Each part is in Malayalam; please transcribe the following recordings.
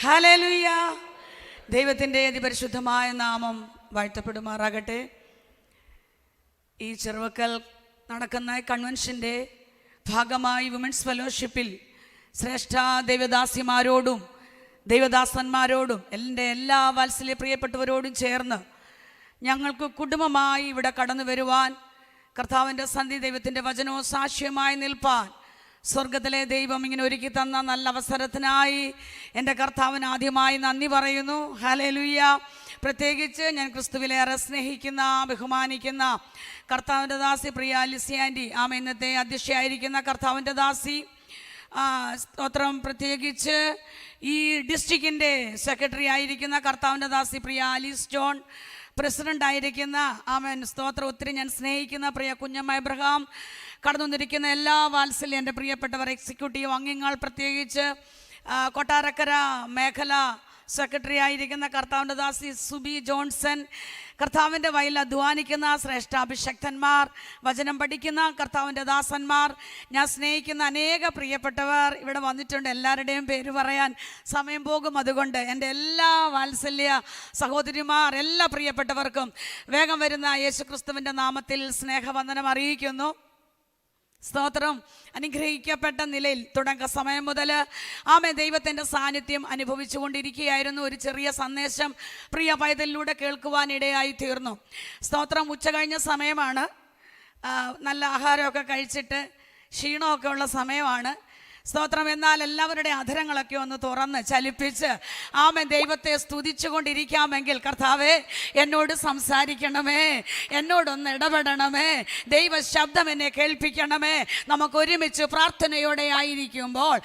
ഹല്ലേലൂയ. ദൈവത്തിൻ്റെ അതിപരിശുദ്ധമായ നാമം വാഴ്ത്തപ്പെടുമാറാകട്ടെ. ഈ ചെറുവക്കൽ നടക്കുന്ന കൺവെൻഷൻ്റെ ഭാഗമായി വിമൻസ് ഫെലോഷിപ്പിൽ ശ്രേഷ്ഠ ദൈവദാസിമാരോടും ദൈവദാസന്മാരോടും എൻ്റെ എല്ലാ വാത്സല്യ പ്രിയപ്പെട്ടവരോടും ചേർന്ന് ഞങ്ങൾക്ക് കുടുംബമായി ഇവിടെ കടന്നു വരുവാൻ, കർത്താവിൻ്റെ സന്ധി ദൈവത്തിൻ്റെ വചനവും സാക്ഷ്യമായി നിൽപ്പാൻ സ്വർഗത്തിലെ ദൈവം ഇങ്ങനെ ഒരുക്കി തന്ന നല്ല അവസരത്തിനായി എൻ്റെ കർത്താവിന് ആദ്യമായി നന്ദി പറയുന്നു. ഹല്ലേലൂയ. പ്രത്യേകിച്ച് ഞാൻ ക്രിസ്തുവിലേറെ സ്നേഹിക്കുന്ന, ബഹുമാനിക്കുന്ന കർത്താവിൻ്റെ ദാസി പ്രിയ ലിസി ആൻറ്റി, ഇന്നത്തെ അധ്യക്ഷയായിരിക്കുന്ന കർത്താവിൻ്റെ ദാസി, സ്തോത്രം. പ്രത്യേകിച്ച് ഈ ഡിസ്ട്രിക്റ്റിൻ്റെ സെക്രട്ടറി ആയിരിക്കുന്ന കർത്താവിൻ്റെ ദാസി പ്രിയ ആലീസ് ജോൺ, പ്രസിഡൻ്റ് ആയിരിക്കുന്ന സ്തോത്രം ഒത്തിരി ഞാൻ സ്നേഹിക്കുന്ന പ്രിയ കുഞ്ഞമ്മ എബ്രഹാം, കടന്നു വന്നിരിക്കുന്ന എല്ലാ വാത്സല്യം എൻ്റെ പ്രിയപ്പെട്ടവർ, എക്സിക്യൂട്ടീവ് അംഗങ്ങൾ, പ്രത്യേകിച്ച് കൊട്ടാരക്കര മേഖല സെക്രട്ടറി ആയിരിക്കുന്ന കർത്താവിൻ്റെ ദാസി സുബി ജോൺസൺ, കർത്താവിൻ്റെ വയലിൽ അധ്വാനിക്കുന്ന ശ്രേഷ്ഠ അഭിഷക്തന്മാർ, വചനം പഠിക്കുന്ന കർത്താവിൻ്റെ ദാസന്മാർ, ഞാൻ സ്നേഹിക്കുന്ന അനേക പ്രിയപ്പെട്ടവർ ഇവിടെ വന്നിട്ടുണ്ട്. എല്ലാവരുടെയും പേര് പറയാൻ സമയം പോകും. അതുകൊണ്ട് എൻ്റെ എല്ലാ വാത്സല്യ സഹോദരിമാർ, എല്ലാ പ്രിയപ്പെട്ടവർക്കും വേഗം വരുന്ന യേശുക്രിസ്തുവിൻ്റെ നാമത്തിൽ സ്നേഹവന്ദനം അറിയിക്കുന്നു. സ്തോത്രം. അനുഗ്രഹിക്കപ്പെട്ട നിലയിൽ തുടക്ക സമയം മുതൽ ദൈവത്തിൻ്റെ സാന്നിധ്യം അനുഭവിച്ചു കൊണ്ടിരിക്കുകയായിരുന്നു. ഒരു ചെറിയ സന്ദേശം പ്രിയ പൈതലിലൂടെ കേൾക്കുവാനിടയായി തീർന്നു. സ്തോത്രം. ഉച്ച കഴിഞ്ഞ സമയമാണ്. നല്ല ആഹാരമൊക്കെ കഴിച്ചിട്ട് ക്ഷീണമൊക്കെ ഉള്ള സമയമാണ്. സ്തോത്രം. എന്നാൽ എല്ലാവരുടെ അധരങ്ങളൊക്കെ ഒന്ന് തുറന്ന് ചലിപ്പിച്ച് ദൈവത്തെ സ്തുതിച്ചു കൊണ്ടിരിക്കാമെങ്കിൽ, കർത്താവേ എന്നോട് സംസാരിക്കണമേ, എന്നോടൊന്ന് ഇടപെടണമേ, ദൈവ ശബ്ദം എന്നെ കേൾപ്പിക്കണമേ. നമുക്കൊരുമിച്ച് പ്രാർത്ഥനയോടെ ആയിരിക്കുമ്പോൾ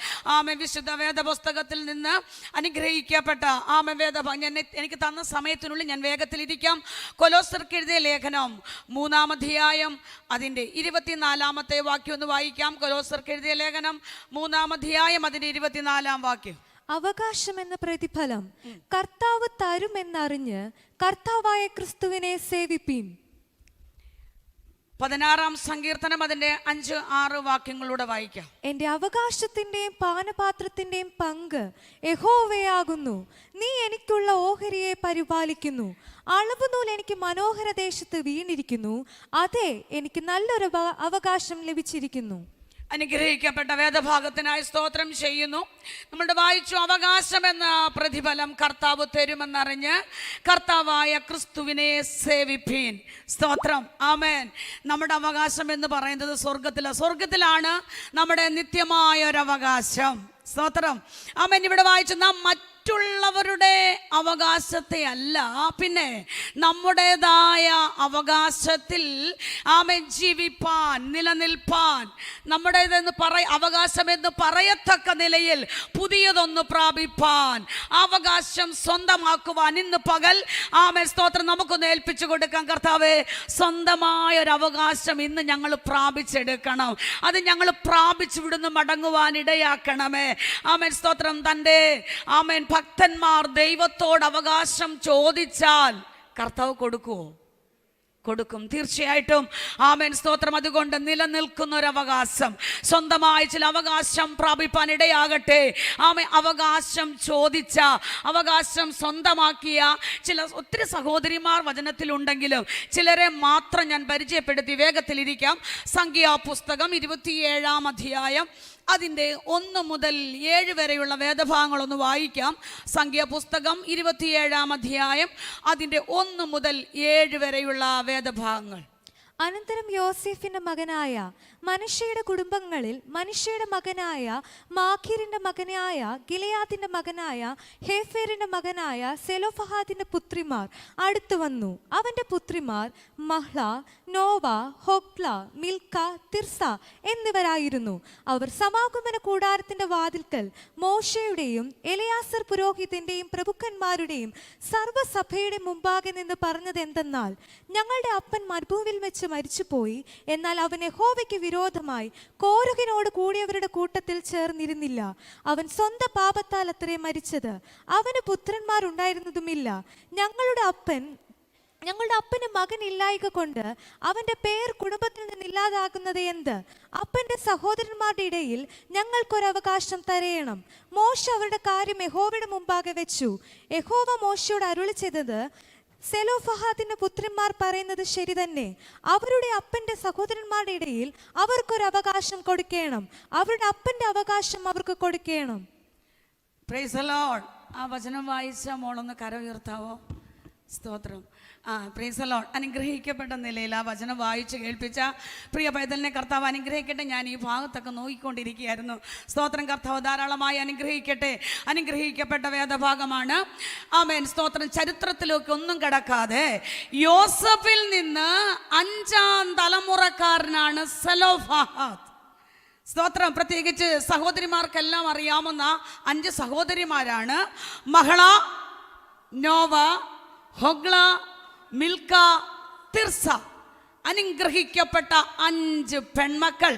വിശുദ്ധ വേദപുസ്തകത്തിൽ നിന്ന് അനുഗ്രഹിക്കപ്പെട്ട എനിക്ക് തന്ന സമയത്തിനുള്ളിൽ ഞാൻ വേഗത്തിലിരിക്കാം. കൊലോസ്യർക്ക് എഴുതിയ ലേഖനം 3-ാം അധ്യായം അതിൻ്റെ 24-ാമത്തെ വാക്യം ഒന്ന് വായിക്കാം. കൊലോസ്യർക്ക് എഴുതിയ ലേഖനം 3-ാം അധ്യായം അതിന്റെ 24-ാം വാക്യം. അവകാശം എന്ന പ്രതിഫലം കർത്താവ് തരുമെന്നറിഞ്ഞ് കർത്താവായ ക്രിസ്തുവിനെ സേവിപ്പീൻ. 16-ാം സങ്കീർത്തനം അതിന്റെ 5-6 വാക്യങ്ങളൂടെ വായിക്കാം. എന്റെ അവകാശത്തിന്റെയും പാനപാത്രത്തിന്റെയും പങ്ക് യഹോവയാകുന്നു. നീ എനിക്കുള്ള ഓഹരിയെ പരിപാലിക്കുന്നു. അളവുനൂൽ എനിക്ക് മനോഹര ദേശത്ത് വീണിരിക്കുന്നു. അതെ, എനിക്ക് നല്ലൊരു അവകാശം ലഭിച്ചിരിക്കുന്നു. അനുഗ്രഹിക്കപ്പെട്ട വേദഭാഗത്തിനായി സ്തോത്രം ചെയ്യുന്നു. നമ്മളുടെ വായിച്ചു, അവകാശം എന്ന പ്രതിഫലം കർത്താവ് തരുമെന്നറിഞ്ഞ് കർത്താവായ ക്രിസ്തുവിനെ സേവിപ്പീൻ. സ്തോത്രം. ആമേൻ. നമ്മുടെ അവകാശം എന്ന് പറയുന്നത് സ്വർഗത്തിലാണ് നമ്മുടെ നിത്യമായ ഒരു അവകാശം. സ്തോത്രം. ആമേൻ. ഇവിടെ വായിച്ചു, നാം മറ്റുള്ളവരുടെ അവകാശത്തെ അല്ല, പിന്നെ നമ്മുടേതായ അവകാശത്തിൽ ജീവിപ്പാൻ, നിലനിൽപ്പാൻ, നമ്മുടേതെന്ന് അവകാശമെന്ന് പറയത്തക്ക നിലയിൽ പുതിയതൊന്ന് പ്രാപിപ്പാൻ, അവകാശം സ്വന്തമാക്കുവാൻ ഇന്ന് പകൽ സ്തോത്രം നമുക്കൊന്ന് ഏൽപ്പിച്ചു കൊടുക്കാം. കർത്താവേ, സ്വന്തമായ ഒരു അവകാശം ഇന്ന് ഞങ്ങൾ പ്രാപിച്ചെടുക്കണം. അത് ഞങ്ങൾ പ്രാപിച്ചു വിടുന്നു മടങ്ങുവാൻ ഇടയാക്കണമേ. സ്തോത്രം. തൻ്റെ ഭക്തന്മാർ ദൈവത്തോട് അവകാശം ചോദിച്ചാൽ കർത്താവ് കൊടുക്കുമോ? കൊടുക്കും, തീർച്ചയായിട്ടും. സ്തോത്രം. അതുകൊണ്ട് നിലനിൽക്കുന്ന ഒരു അവകാശം, സ്വന്തമായി ചില അവകാശം പ്രാപിപ്പാൻ ഇടയാകട്ടെ. അവകാശം ചോദിച്ച, അവകാശം സ്വന്തമാക്കിയ ഒത്തിരി സഹോദരിമാർ വചനത്തിലുണ്ടെങ്കിലും ചിലരെ മാത്രം ഞാൻ പരിചയപ്പെടുത്തി വേഗത്തിലിരിക്കാം. സംഖ്യാപുസ്തകം 27-ാം അധ്യായം അതിൻ്റെ 1 മുതൽ 7 വരെയുള്ള വേദഭാഗങ്ങളൊന്ന് വായിക്കാം. സംഖ്യാപുസ്തകം 27-ാം അധ്യായം അതിൻ്റെ 1 മുതൽ 7 വരെയുള്ള വേദഭാഗങ്ങൾ. അനന്തരം യോസേഫിന്റെ മകനായ മനശ്ശയുടെ കുടുംബങ്ങളിൽ മനശ്ശയുടെ മകനായ മാഖീറിന്റെ മകനായ ഗിലെയാദിന്റെ മകനായ ഹേഫേറിന്റെ മകനായ സെലോഫഹാദിന്റെ പുത്രിമാർ അടുത്തു വന്നു. അവന്റെ പുത്രിമാർ Mahlah, Nova, Hoglah, Milkha, Tirzah എന്നിവരായിരുന്നു. അവർ സമാഗമന കൂടാരത്തിന്റെ വാതിൽക്കൽ മോശയുടെയും എലയാസർ പുരോഹിതന്റെയും പ്രഭുക്കന്മാരുടെയും സർവ്വസഭയുടെ മുമ്പാകെ നിന്ന് പറഞ്ഞത് എന്തെന്നാൽ, ഞങ്ങളുടെ അപ്പൻ മരുഭൂമിയിൽ വെച്ച് മരിച്ചുപോയി. എന്നാൽ അവൻ യഹോവയ്ക്ക് വിരോധമായി കോരഹിനോട് കൂടിയവരുടെ കൂട്ടത്തിൽ ചേർന്നിരുന്നില്ല. അവൻ സ്വന്തം പാപത്താൽ അത്രേ മരിച്ചത്. അവന് പുത്രന്മാരുണ്ടായിരുന്നതുമില്ല. ഞങ്ങളുടെ അപ്പൻ ഞങ്ങളുടെ അപ്പന് മകനില്ലായ്ക കൊണ്ട് അവന്റെ പേർ കുടുംബത്തിൽ നിന്ന് ഇല്ലാതാകുന്നത് എന്ത്? അപ്പന്റെ സഹോദരന്മാരുടെ ഇടയിൽ ഞങ്ങൾക്കൊരവകാശം തരയണം. മോശ അവരുടെ കാര്യം യഹോവയുടെ മുമ്പാകെ വെച്ചു. യഹോവ മോശയോട് അരുളി ചെയ്തത്, സെലോഫഹാദിന്റെ പുത്രന്മാർ പറയുന്നത് ശരി തന്നെ. അവരുടെ അപ്പന്റെ സഹോദരന്മാരുടെ ഇടയിൽ അവർക്കൊരു അവകാശം കൊടുക്കണം. അവരുടെ അപ്പന്റെ അവകാശം അവർക്ക് കൊടുക്കണം. Praise the Lord. ആ വചനം വായിച്ച മോളൊന്ന് കര ഉയർത്താവോ? സ്തോത്രം. Praise the Lord. അനുഗ്രഹിക്കപ്പെട്ട നിലയിൽ ആ വചനം വായിച്ച് കേൾപ്പിച്ച പ്രിയ പൈതലിനെ കർത്താവ് അനുഗ്രഹിക്കട്ടെ. ഞാൻ ഈ ഭാഗത്തൊക്കെ നോക്കിക്കൊണ്ടിരിക്കുകയായിരുന്നു. സ്തോത്രം. കർത്താവ് ധാരാളമായി അനുഗ്രഹിക്കട്ടെ. അനുഗ്രഹിക്കപ്പെട്ട വേദഭാഗമാണ്. ആമേൻ. സ്തോത്രം. ചരിത്രത്തിലൊക്കെ ഒന്നും കിടക്കാതെ യോസഫിൽ നിന്ന് 5ാം തലമുറക്കാരനാണ് സെലോഫഹാദ്. സ്തോത്രം. പ്രത്യേകിച്ച് സഹോദരിമാർക്കെല്ലാം അറിയാവുന്ന 5 സഹോദരിമാരാണ്. മഹള, നോവ, ഹൊഗ്ല, മിൽക്ക, തിർസ. അനുഗ്രഹിക്കപ്പെട്ട 5 പെൺമക്കൾ.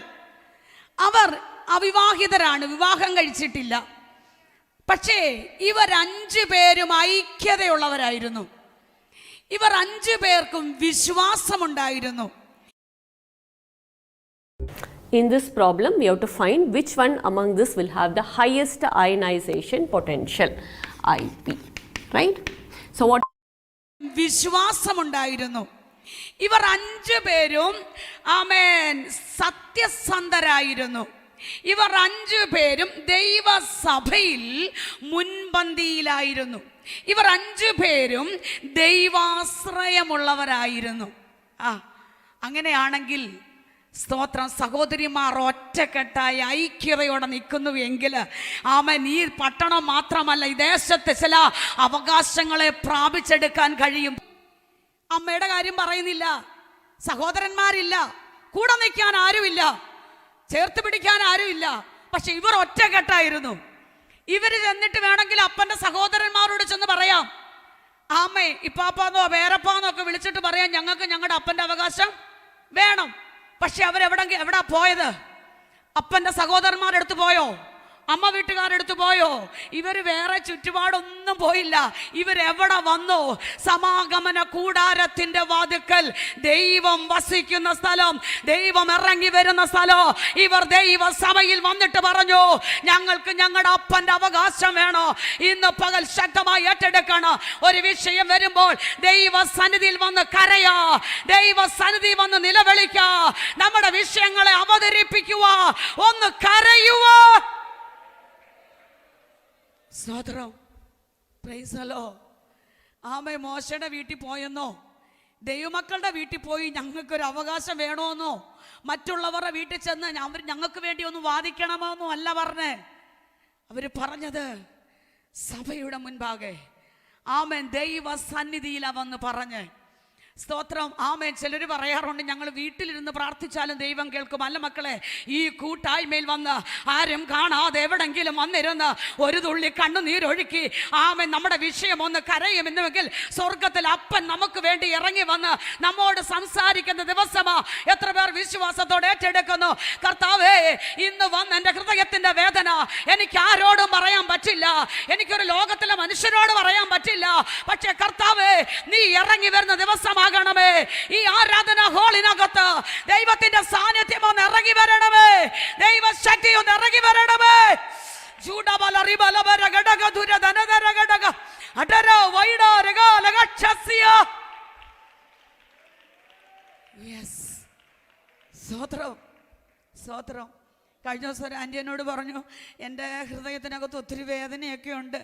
അവർ അവിവാഹിതരാണ്, വിവാഹം കഴിച്ചിട്ടില്ല. പക്ഷേ ഇവർ 5 പേരും ഐക്യതയുള്ളവരായിരുന്നു. ഇവർ 5 പേർക്കും വിശ്വാസമുണ്ടായിരുന്നു. In this problem, we have to find which one among this will have the highest ionization potential, IP, right? So what? വിശ്വാസമുണ്ടായിരുന്നു. ഇവർ 5 പേരും ആമേൻ സത്യസന്ധരായിരുന്നു. ഇവർ 5 പേരും ദൈവസഭയിൽ മുൻപന്തിയിലായിരുന്നു. ഇവർ 5 പേരും ദൈവാശ്രയമുള്ളവരായിരുന്നു. അങ്ങനെയാണെങ്കിൽ സ്തോത്രം, സഹോദരിമാർ ഒറ്റക്കെട്ടായി ഐക്യതയോടെ നിൽക്കുന്നു എങ്കിൽ ആമേൻ ഈ പട്ടണം മാത്രമല്ല, ഈ ദേശത്തെ ചില അവകാശങ്ങളെ പ്രാപിച്ചെടുക്കാൻ കഴിയും. അമ്മയുടെ കാര്യം പറയുന്നില്ല, സഹോദരന്മാരില്ല, കൂടെ നിൽക്കാൻ ആരുമില്ല, ചേർത്ത് പിടിക്കാൻ ആരുമില്ല. പക്ഷെ ഇവർ ഒറ്റക്കെട്ടായിരുന്നു. ഇവര് ചെന്നിട്ട് വേണമെങ്കിൽ അപ്പന്റെ സഹോദരന്മാരോട് ചെന്ന് പറയാം, ആമേ ഇപ്പാപ്പാന്നോ പേരപ്പാന്നോ ഒക്കെ വിളിച്ചിട്ട് പറയാം, ഞങ്ങൾക്ക് ഞങ്ങളുടെ അപ്പന്റെ അവകാശം വേണം. പക്ഷെ എവിടാ പോയത്? അപ്പന്റെ സഹോദരന്മാരെടുത്ത് പോയോ? അമ്മ വീട്ടുകാരെടുത്ത് പോയോ? ഇവർ വേറെ ചുറ്റുപാടൊന്നും പോയില്ല. ഇവരെവിടെ വന്നു? സമാഗമന കൂടാരത്തിന്റെ വാതിക്കൽ, ദൈവം വസിക്കുന്ന സ്ഥലം, ദൈവം ഇറങ്ങി വരുന്ന സ്ഥലം. ഇവർ ദൈവസഭയിൽ വന്നിട്ട് പറഞ്ഞു, ഞങ്ങൾക്ക് ഞങ്ങളുടെ അപ്പന്റെ അവകാശം വേണോ? ഇന്ന് പകൽ ശക്തമായി ഏറ്റെടുക്കണം. ഒരു വിഷയം വരുമ്പോൾ ദൈവസന്നിധിയിൽ വന്ന് കരയാ, ദൈവസന്നിധി വന്ന് നിലവിളിക്ക, നമ്മുടെ വിഷയങ്ങളെ അവതരിപ്പിക്കുക, ഒന്ന് കരയുക. സ്തോത്രം. Praise the Lord. ആമേ മോശയുടെ വീട്ടിൽ പോയെന്നോ, ദൈവമക്കളുടെ വീട്ടിൽ പോയി ഞങ്ങൾക്കൊരു അവകാശം വേണമെന്നോ, മറ്റുള്ളവരുടെ വീട്ടിൽ ചെന്ന് ഞങ്ങൾക്ക് വേണ്ടി ഒന്ന് വാദിക്കണമോ എന്നോ അല്ല പറഞ്ഞേ. അവര് പറഞ്ഞത് സഭയുടെ മുൻപാകെ ആമേൻ ദൈവ സന്നിധിയിലാവെന്ന് പറഞ്ഞ്. സ്തോത്രം. ആമേൻ. ചിലർ പറയാറുണ്ട്, ഞങ്ങൾ വീട്ടിലിരുന്ന് പ്രാർത്ഥിച്ചാലും ദൈവം കേൾക്കും. അല്ല മക്കളെ, ഈ കൂട്ടായ്മയിൽ വന്ന് ആരും കാണാതെ എവിടെങ്കിലും വന്നിരുന്ന് ഒരു തുള്ളി കണ്ണുനീരൊഴുക്കി ആമേൻ നമ്മുടെ വിഷയം ഒന്ന് കരയുമെന്നുവെങ്കിൽ സ്വർഗത്തിൽ അപ്പൻ നമുക്ക് വേണ്ടി ഇറങ്ങി വന്ന് നമ്മോട് സംസാരിക്കുന്ന ദിവസമാ. എത്ര പേർ വിശ്വാസത്തോടെ ഏറ്റെടുക്കുന്നു? കർത്താവേ, ഇന്ന് വന്ന് എൻ്റെ ഹൃദയത്തിന്റെ വേദന എനിക്ക് ആരോടും പറയാൻ പറ്റില്ല, എനിക്കൊരു ലോകത്തിലെ മനുഷ്യരോട് പറയാൻ പറ്റില്ല. പക്ഷേ കർത്താവേ, നീ ഇറങ്ങി വരുന്ന ദിവസമാ ണമേ. ഈ ആരാധന ഹോളിനകത്ത് ദൈവത്തിന്റെ സാന്നിധ്യം ഒന്ന് ഇറങ്ങി വരണമേ, ദൈവശക്തി ഒന്ന് ഇറങ്ങി വരണമേ. സ്വത്രം. കഴിഞ്ഞ ദിവസം ഒരു ആൻറ്റി എന്നോട് പറഞ്ഞു, എൻ്റെ ഹൃദയത്തിനകത്ത് ഒത്തിരി വേദനയൊക്കെ ഉണ്ട്.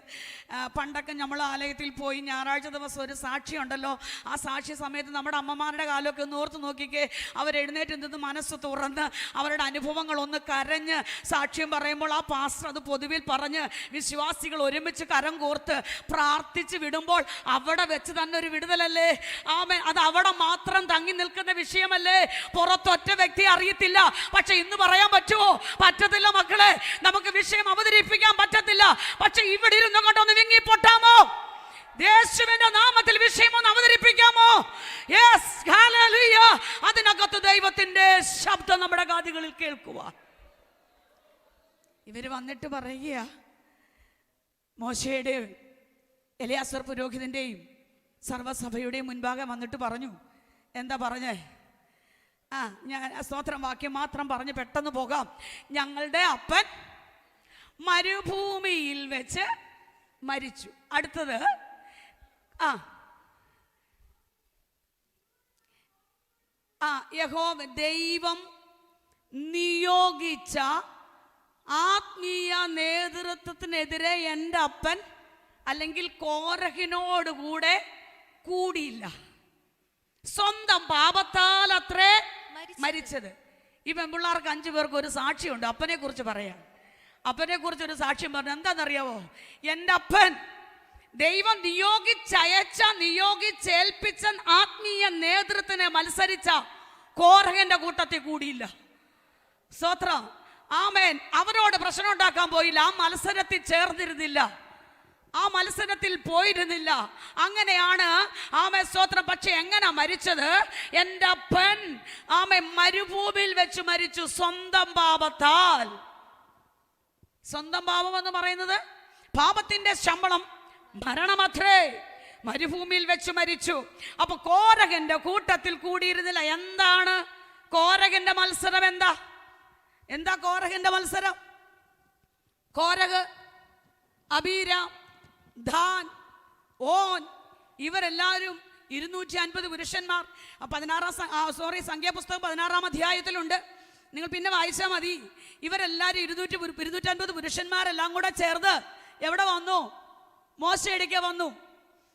പണ്ടൊക്കെ നമ്മൾ ആലയത്തിൽ പോയി ഞായറാഴ്ച ദിവസം ഒരു സാക്ഷി ഉണ്ടല്ലോ, ആ സാക്ഷി സമയത്ത് നമ്മുടെ അമ്മമാരുടെ കാലമൊക്കെ ഒന്ന് ഓർത്ത് നോക്കിക്കേ. അവരെഴുന്നേറ്റ് നിന്ന് മനസ്സ് തുറന്ന് അവരുടെ അനുഭവങ്ങൾ ഒന്ന് കരഞ്ഞ് സാക്ഷ്യം പറയുമ്പോൾ ആ പാസ്റ്റർ അത് പൊതുവിൽ പറഞ്ഞ് വിശ്വാസികൾ ഒരുമിച്ച് കരം കോർത്ത് പ്രാർത്ഥിച്ച് വിടുമ്പോൾ അവിടെ വെച്ച് തന്നെ ഒരു വിടുതലല്ലേ ആമേൻ. അത് അവിടെ മാത്രം തങ്ങി നിൽക്കുന്ന വിഷയമല്ലേ, പുറത്തൊറ്റ വ്യക്തി അറിയത്തില്ല. പക്ഷെ ഇന്ന് പറയാൻ പറ്റുമോ? പറ്റത്തില്ല മക്കളെ, നമുക്ക് വിഷയം അവതരിപ്പിക്കാൻ പറ്റത്തില്ല. പക്ഷെ ഇവിടെ ഇരുന്ന് കൊണ്ടൊന്ന് വിങ്ങി പൊട്ടാമോ? യേശുവിന്റെ നാമത്തിൽ വിഷയം ഒന്ന് അവതരിപ്പിക്കാമോ? Yes, hallelujah. അതിനകത്ത് ദൈവത്തിന്റെ ശബ്ദം നമ്മുടെ കാതുകളിൽ കേൾക്കുക. ഇവര് വന്നിട്ട് പറയുക, മോശയുടെയും എലിയാസർ പുരോഹിതന്റെയും സർവ്വസഭയുടെ മുൻപാകെ വന്നിട്ട് പറഞ്ഞു. എന്താ പറഞ്ഞേ? ഞാൻ സ്തോത്രം വാക്യം മാത്രം പറഞ്ഞ് പെട്ടെന്ന് പോകാം. ഞങ്ങളുടെ അപ്പൻ മരുഭൂമിയിൽ വെച്ച് മരിച്ചു. അടുത്തത് യഹോവ ദൈവം നിയോഗിച്ച ആത്മീയ നേതൃത്വത്തിനെതിരെ എൻ്റെ അപ്പൻ അല്ലെങ്കിൽ കോരഹിനോടുകൂടെ കൂടിയില്ല. സ്വന്തം പാപത്താൽ അത്രേ മരിച്ചത്. ഈ പെൺപിള്ളാർക്ക് 5 പേർക്ക് ഒരു സാക്ഷിയുണ്ട്. അപ്പനെ കുറിച്ച് പറയാം. അപ്പനെ കുറിച്ച് ഒരു സാക്ഷ്യം പറഞ്ഞു. എന്താണെന്നറിയാവോ? എൻ്റെ അപ്പൻ ദൈവം നിയോഗിച്ചേൽപ്പിച്ച ആത്മീയ നേതൃത്വത്തിനെ മത്സരിച്ച കോരഹന്റെ കൂട്ടത്തിൽ കൂടിയില്ല. സ്തോത്രം, ആമേൻ. അവരോട് പ്രശ്നം ഉണ്ടാക്കാൻ പോയില്ല. ആ മത്സരത്തിൽ ചേർന്നിരുന്നില്ല. ആ മത്സരത്തിൽ പോയിരുന്നില്ല. അങ്ങനെയാണ് ആമേ സ്തോത്രം. പക്ഷെ എങ്ങനെ മരിച്ചത്? എൻ്റെ അപ്പൻ ആമേ മരുഭൂമിയിൽ വെച്ച് മരിച്ചു, സ്വന്തം പാപത്താൽ. സ്വന്തം പാപം എന്ന് പറയുന്നത് പാപത്തിന്റെ ശമ്പളം മരണമത്രേ. മരുഭൂമിയിൽ വെച്ച് മരിച്ചു. അപ്പൊ കോരഹന്റെ കൂട്ടത്തിൽ കൂടിയിരുന്നില്ല. എന്താണ് കോരഹന്റെ മത്സരം? എന്താ കോരഹന്റെ മത്സരം? കോരഹ്, അബീരാം, ദാൻ, ഓൻ ഇവരെല്ലാവരും 250 പുരുഷന്മാർ. സംഖ്യാപുസ്തകം 16-ാം അധ്യായത്തിലുണ്ട്. നിങ്ങൾ പിന്നെ വായിച്ചാൽ മതി. ഇവരെല്ലാവരും 250 പുരുഷന്മാരെല്ലാം കൂടെ ചേർന്ന് എവിടെ വന്നു? മോശയിടയ്ക്ക് വന്നു.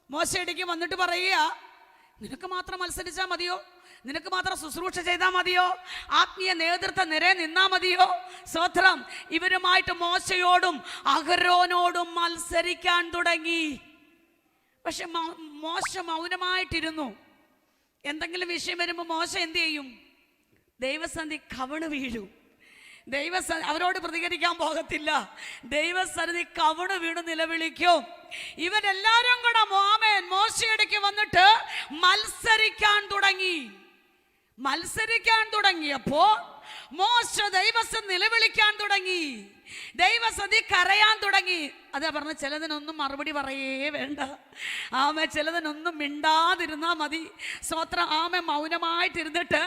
മോശയിടയ്ക്ക് വന്നിട്ട് പറയുക, നിനക്ക് മാത്രം മത്സരിച്ചാൽ മതിയോ? നിനക്ക് മാത്രം ശുശ്രൂഷ ചെയ്താൽ മതിയോ? ആത്മീയ നേതൃത്വ നിരയെ നിന്നാ മതിയോ? സ്തോത്രം. ഇവരുമായിട്ട് മോശയോടും അഹരോനോടും മത്സരിക്കാൻ തുടങ്ങി. പക്ഷെ മോശ മൗനമായിട്ടിരുന്നു. എന്തെങ്കിലും വിഷയം വരുമ്പോൾ മോശ എന്ത് ചെയ്യും? ദൈവസന്നിധി കവിണ് വീഴും. അവരോട് പ്രതികരിക്കാൻ പോകത്തില്ല. ദൈവസന്നിധി കവിണ് വീണ് നിലവിളിക്കും. ഇവരെല്ലാരും കൂടെ മോശയിടയ്ക്ക് വന്നിട്ട് മത്സരിക്കാൻ തുടങ്ങിയപ്പോ മോശ ദൈവസന്നിധി നിലവിളിക്കാൻ തുടങ്ങി. ദൈവസന്നിധി കരയാൻ തുടങ്ങി. അതാ പറഞ്ഞ, ചിലതിനൊന്നും മറുപടി പറയേ വേണ്ട. ചിലതിനൊന്നും മിണ്ടാതിരുന്നാ മതി. സ്വത്രം മൗനമായിട്ടിരുന്നിട്ട്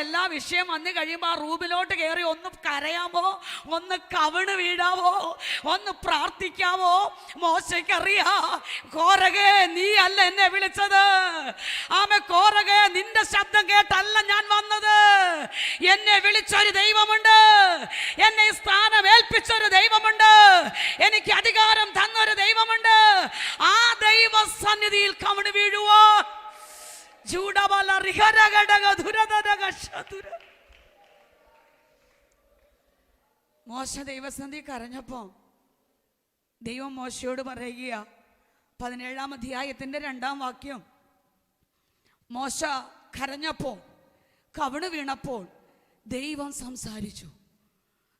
എല്ലാ വിഷയം വന്നു കഴിയുമ്പോൾ ആ റൂമിലോട്ട് കയറി ഒന്ന് കരയാമോ, ഒന്ന് കവിണ് വീഴാവോ, ഒന്ന് പ്രാർത്ഥിക്കാവോ? മോശയ്ക്കറിയാ, കോരഹേ നീ അല്ല എന്നെ വിളിച്ചത്. കോരഹേ നിന്റെ ശബ്ദം കേട്ടല്ല ഞാൻ വന്നത്. എന്നെ വിളിച്ചൊരു ദൈവമുണ്ട്. എന്നെ സ്ഥാനം ഏൽപ്പിച്ചൊരു ദൈവമുണ്ട്. എനിക്ക് അധികാരം തന്നൊരു ദൈവമുണ്ട്. ആ ദൈവ സന്നിധിയിൽ കവിണ് വീഴുവോ? മോശ ദൈവസന്നിധി കരഞ്ഞപ്പോ ദൈവം മോശയോട് പറയുക, 17-ാം അധ്യായത്തിന്റെ 2-ാം വാക്യം. മോശ കരഞ്ഞപ്പോൾ, കവിണ് വീണപ്പോൾ ദൈവം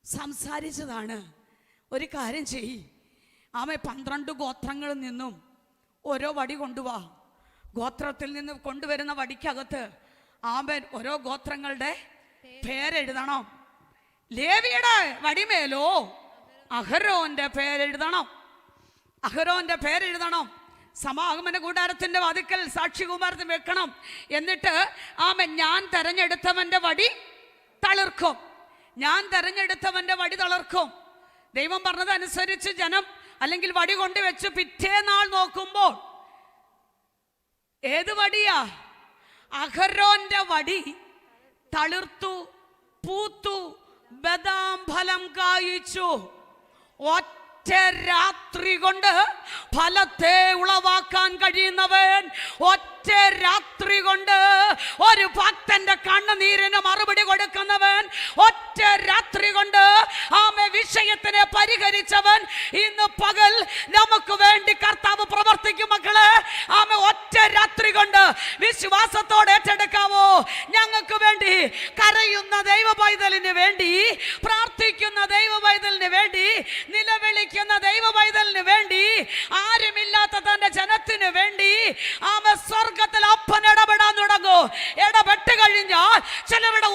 സംസാരിച്ചതാണ്. ഒരു കാര്യം ചെയ്യ്, 12 ഗോത്രങ്ങളിൽ നിന്നും ഓരോ വടി കൊണ്ടുവാ. ഗോത്രത്തിൽ നിന്ന് കൊണ്ടുവരുന്ന വടിക്കകത്ത് ഓരോ ഗോത്രങ്ങളുടെ പേരെഴുതണം. ലേവിയുടെ വടിമേലോ അഹരോന്റെ പേരെഴുതണം. സമാഗമന കൂടാരത്തിന്റെ വാതിക്കൽ സാക്ഷി കൂമാരത്തിൽ വെക്കണം. എന്നിട്ട് ഞാൻ തെരഞ്ഞെടുത്തവന്റെ വടി തളിർക്കും. ദൈവം പറഞ്ഞതനുസരിച്ച് ജനം അല്ലെങ്കിൽ വടി കൊണ്ടുവച്ച് പിറ്റേനാൾ നോക്കുമ്പോൾ ഏത് വടിയാ? അഹരോന്റെ വടി തളിർത്തു, പൂത്തു, ബദാം ഫലം കായിച്ചു. ഒറ്റ രാത്രി കൊണ്ട് ഫലത്തെ ഉളവാക്കാൻ കഴിയുന്നവൻ, ഒറ്റ രാത്രി കൊണ്ട് ഒരു ഭക്തന്റെ കണ്ണുനീരിന് മറുപടി കൊടുക്കുന്നവൻ, ഒറ്റ രാത്രി കൊണ്ട് വിഷയത്തിനെ പരിഹരിച്ചവൻ. ഇന്ന് പകൽ നമുക്ക് വേണ്ടി കർത്താവ് പ്രവർത്തിക്കും മക്കളെ. ഒറ്റ രാത്രി കൊണ്ട് വിശ്വാസത്തോടെ ഏറ്റെടുക്കാവോ? ഞങ്ങൾക്ക് വേണ്ടി കരയുന്ന ദൈവ പൈതലിന് വേണ്ടി, പ്രാർത്ഥിക്കുന്ന ദൈവ പൈതലിന് വേണ്ടി, നിലവിളിക്കുന്ന ദൈവ പൈതലിന് വേണ്ടി, ആരുമില്ലാത്ത തന്റെ ജനത്തിന് വേണ്ടി സ്വർഗത്തിൽ അപ്പൻ ഇടപെടാൻ തുടങ്ങും. ഇടപെട്ട് കഴിഞ്ഞാൽ ചിലരുടെ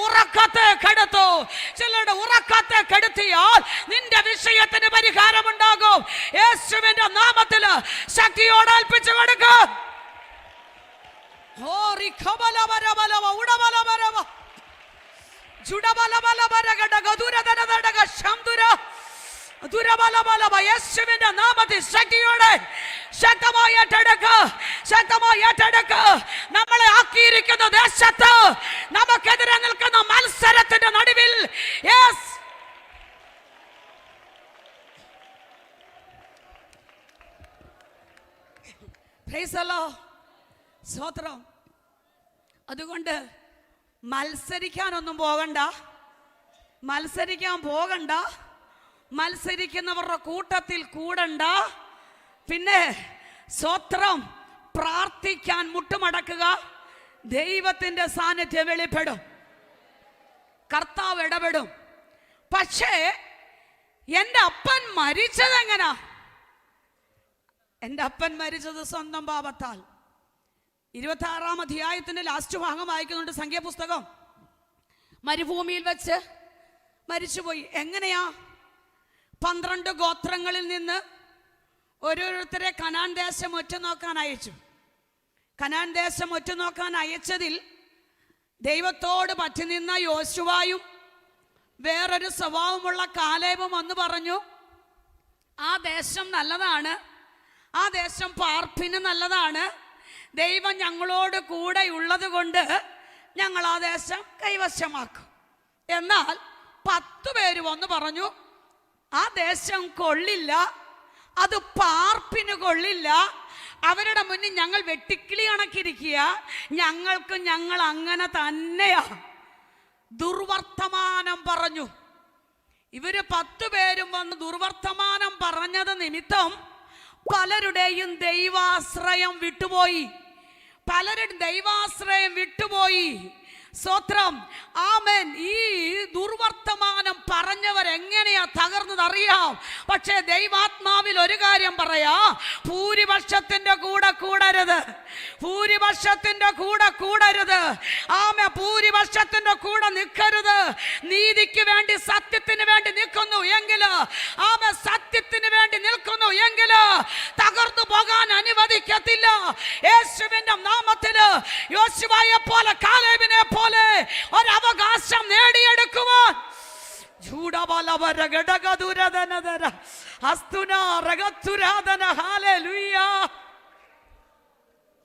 ഉറക്കത്തെ കെടുത്തിയാൽ നിന്റെ വിഷയത്തിന് പരിഹാരമുണ്ടാകും. യേശുവിന്റെ നാമത്തിൽ ശക്തിയോടെ ഏൽപ്പിച്ചു കൊടുക്കും. യേശുവിന്റെ നാമത്തിൽ ശക്തിയോടെ ശക്തമായി ഏറ്റെടുക്ക്. നമ്മളെ ആക്കിയിരിക്കുന്ന ദേശത്ത് നമുക്കെതിരെ നിൽക്കുന്ന മത്സരത്തിന്റെ നടുവിൽ സ്തോത്രം. അതുകൊണ്ട് മത്സരിക്കാൻ പോകണ്ട, മത്സരിക്കുന്നവരുടെ കൂട്ടത്തിൽ കൂടണ്ട. പിന്നെ സ്തോത്രം, പ്രാർത്ഥിക്കാൻ മുട്ടുമടക്കുക. ദൈവത്തിന്റെ സാന്നിധ്യം വെളിപ്പെടും, കർത്താവ് ഇടപെടും. പക്ഷേ എൻ്റെ അപ്പൻ മരിച്ചതെങ്ങനാ? എൻ്റെ അപ്പൻ മരിച്ചത് സ്വന്തം പാപത്താൽ. 26-ാം അധ്യായത്തിന്റെ ലാസ്റ്റ് ഭാഗം വായിക്കുന്നുണ്ട്, സംഖ്യാപുസ്തകം. മരുഭൂമിയിൽ വെച്ച് മരിച്ചുപോയി. എങ്ങനെയാ? 12 ഗോത്രങ്ങളിൽ നിന്ന് ഓരോരുത്തരെ കനാൻ ദേശം ഒറ്റുനോക്കാൻ അയച്ചു. കനാൻ ദേശം ഒറ്റുനോക്കാൻ അയച്ചതിൽ ദൈവത്തോട് പറ്റി നിന്ന യോശുവായും വേറൊരു സ്വഭാവമുള്ള കാലേബും വന്ന് പറഞ്ഞു, ആ ദേശം നല്ലതാണ്, ആ ദേശം പാർപ്പിന് നല്ലതാണ്, ദൈവം ഞങ്ങളോട് കൂടെ ഉള്ളത് കൊണ്ട് ഞങ്ങൾ ആ ദേശം കൈവശമാക്കും. എന്നാൽ 10 പേര് വന്ന് പറഞ്ഞു, ആ ദേശം കൊള്ളില്ല, അത് പാർപ്പിന് കൊള്ളില്ല, അവരുടെ മുന്നിൽ ഞങ്ങൾ വെട്ടിക്കിളി കണക്കിരിക്കുക, ഞങ്ങൾ അങ്ങനെ തന്നെയാ. ദുർവർത്തമാനം പറഞ്ഞു. ഇവര് 10 പേരും വന്ന് ദുർവർത്തമാനം പറഞ്ഞത് നിമിത്തം പലരുടെയും ദൈവാശ്രയം വിട്ടുപോയി. സ്തോത്രം, ആമേൻ. ഈ ദുർവർത്തമാനം പറഞ്ഞവരെങ്ങനെയാ തകർന്നത് അറിയാം. പക്ഷേ ദൈവാത്മാവിൽ ഒരു കാര്യം പറയാ, ഭൂരിപക്ഷത്തിന്റെ കൂടെ കൂടരുത്. ആമേ, ഭൂരിപക്ഷത്തിന്റെ കൂടെ നിൽക്കരുത്. നീതിക്ക് വേണ്ടി, സത്യത്തിന് വേണ്ടി നിൽക്കുന്നു എങ്കില്, ആമേ, സത്യത്തിന് വേണ്ടി നിൽക്കുന്നു എങ്കില് തകർന്നു പോകാൻ അനുവദിക്കത്തില്ല. യേശുവിന്റെ നാമത്തില് യോശുവയെ പോലെ, കാലേബിനെ പോലെ ഒരവകാശം നേടിയെടുക്കുവാൻ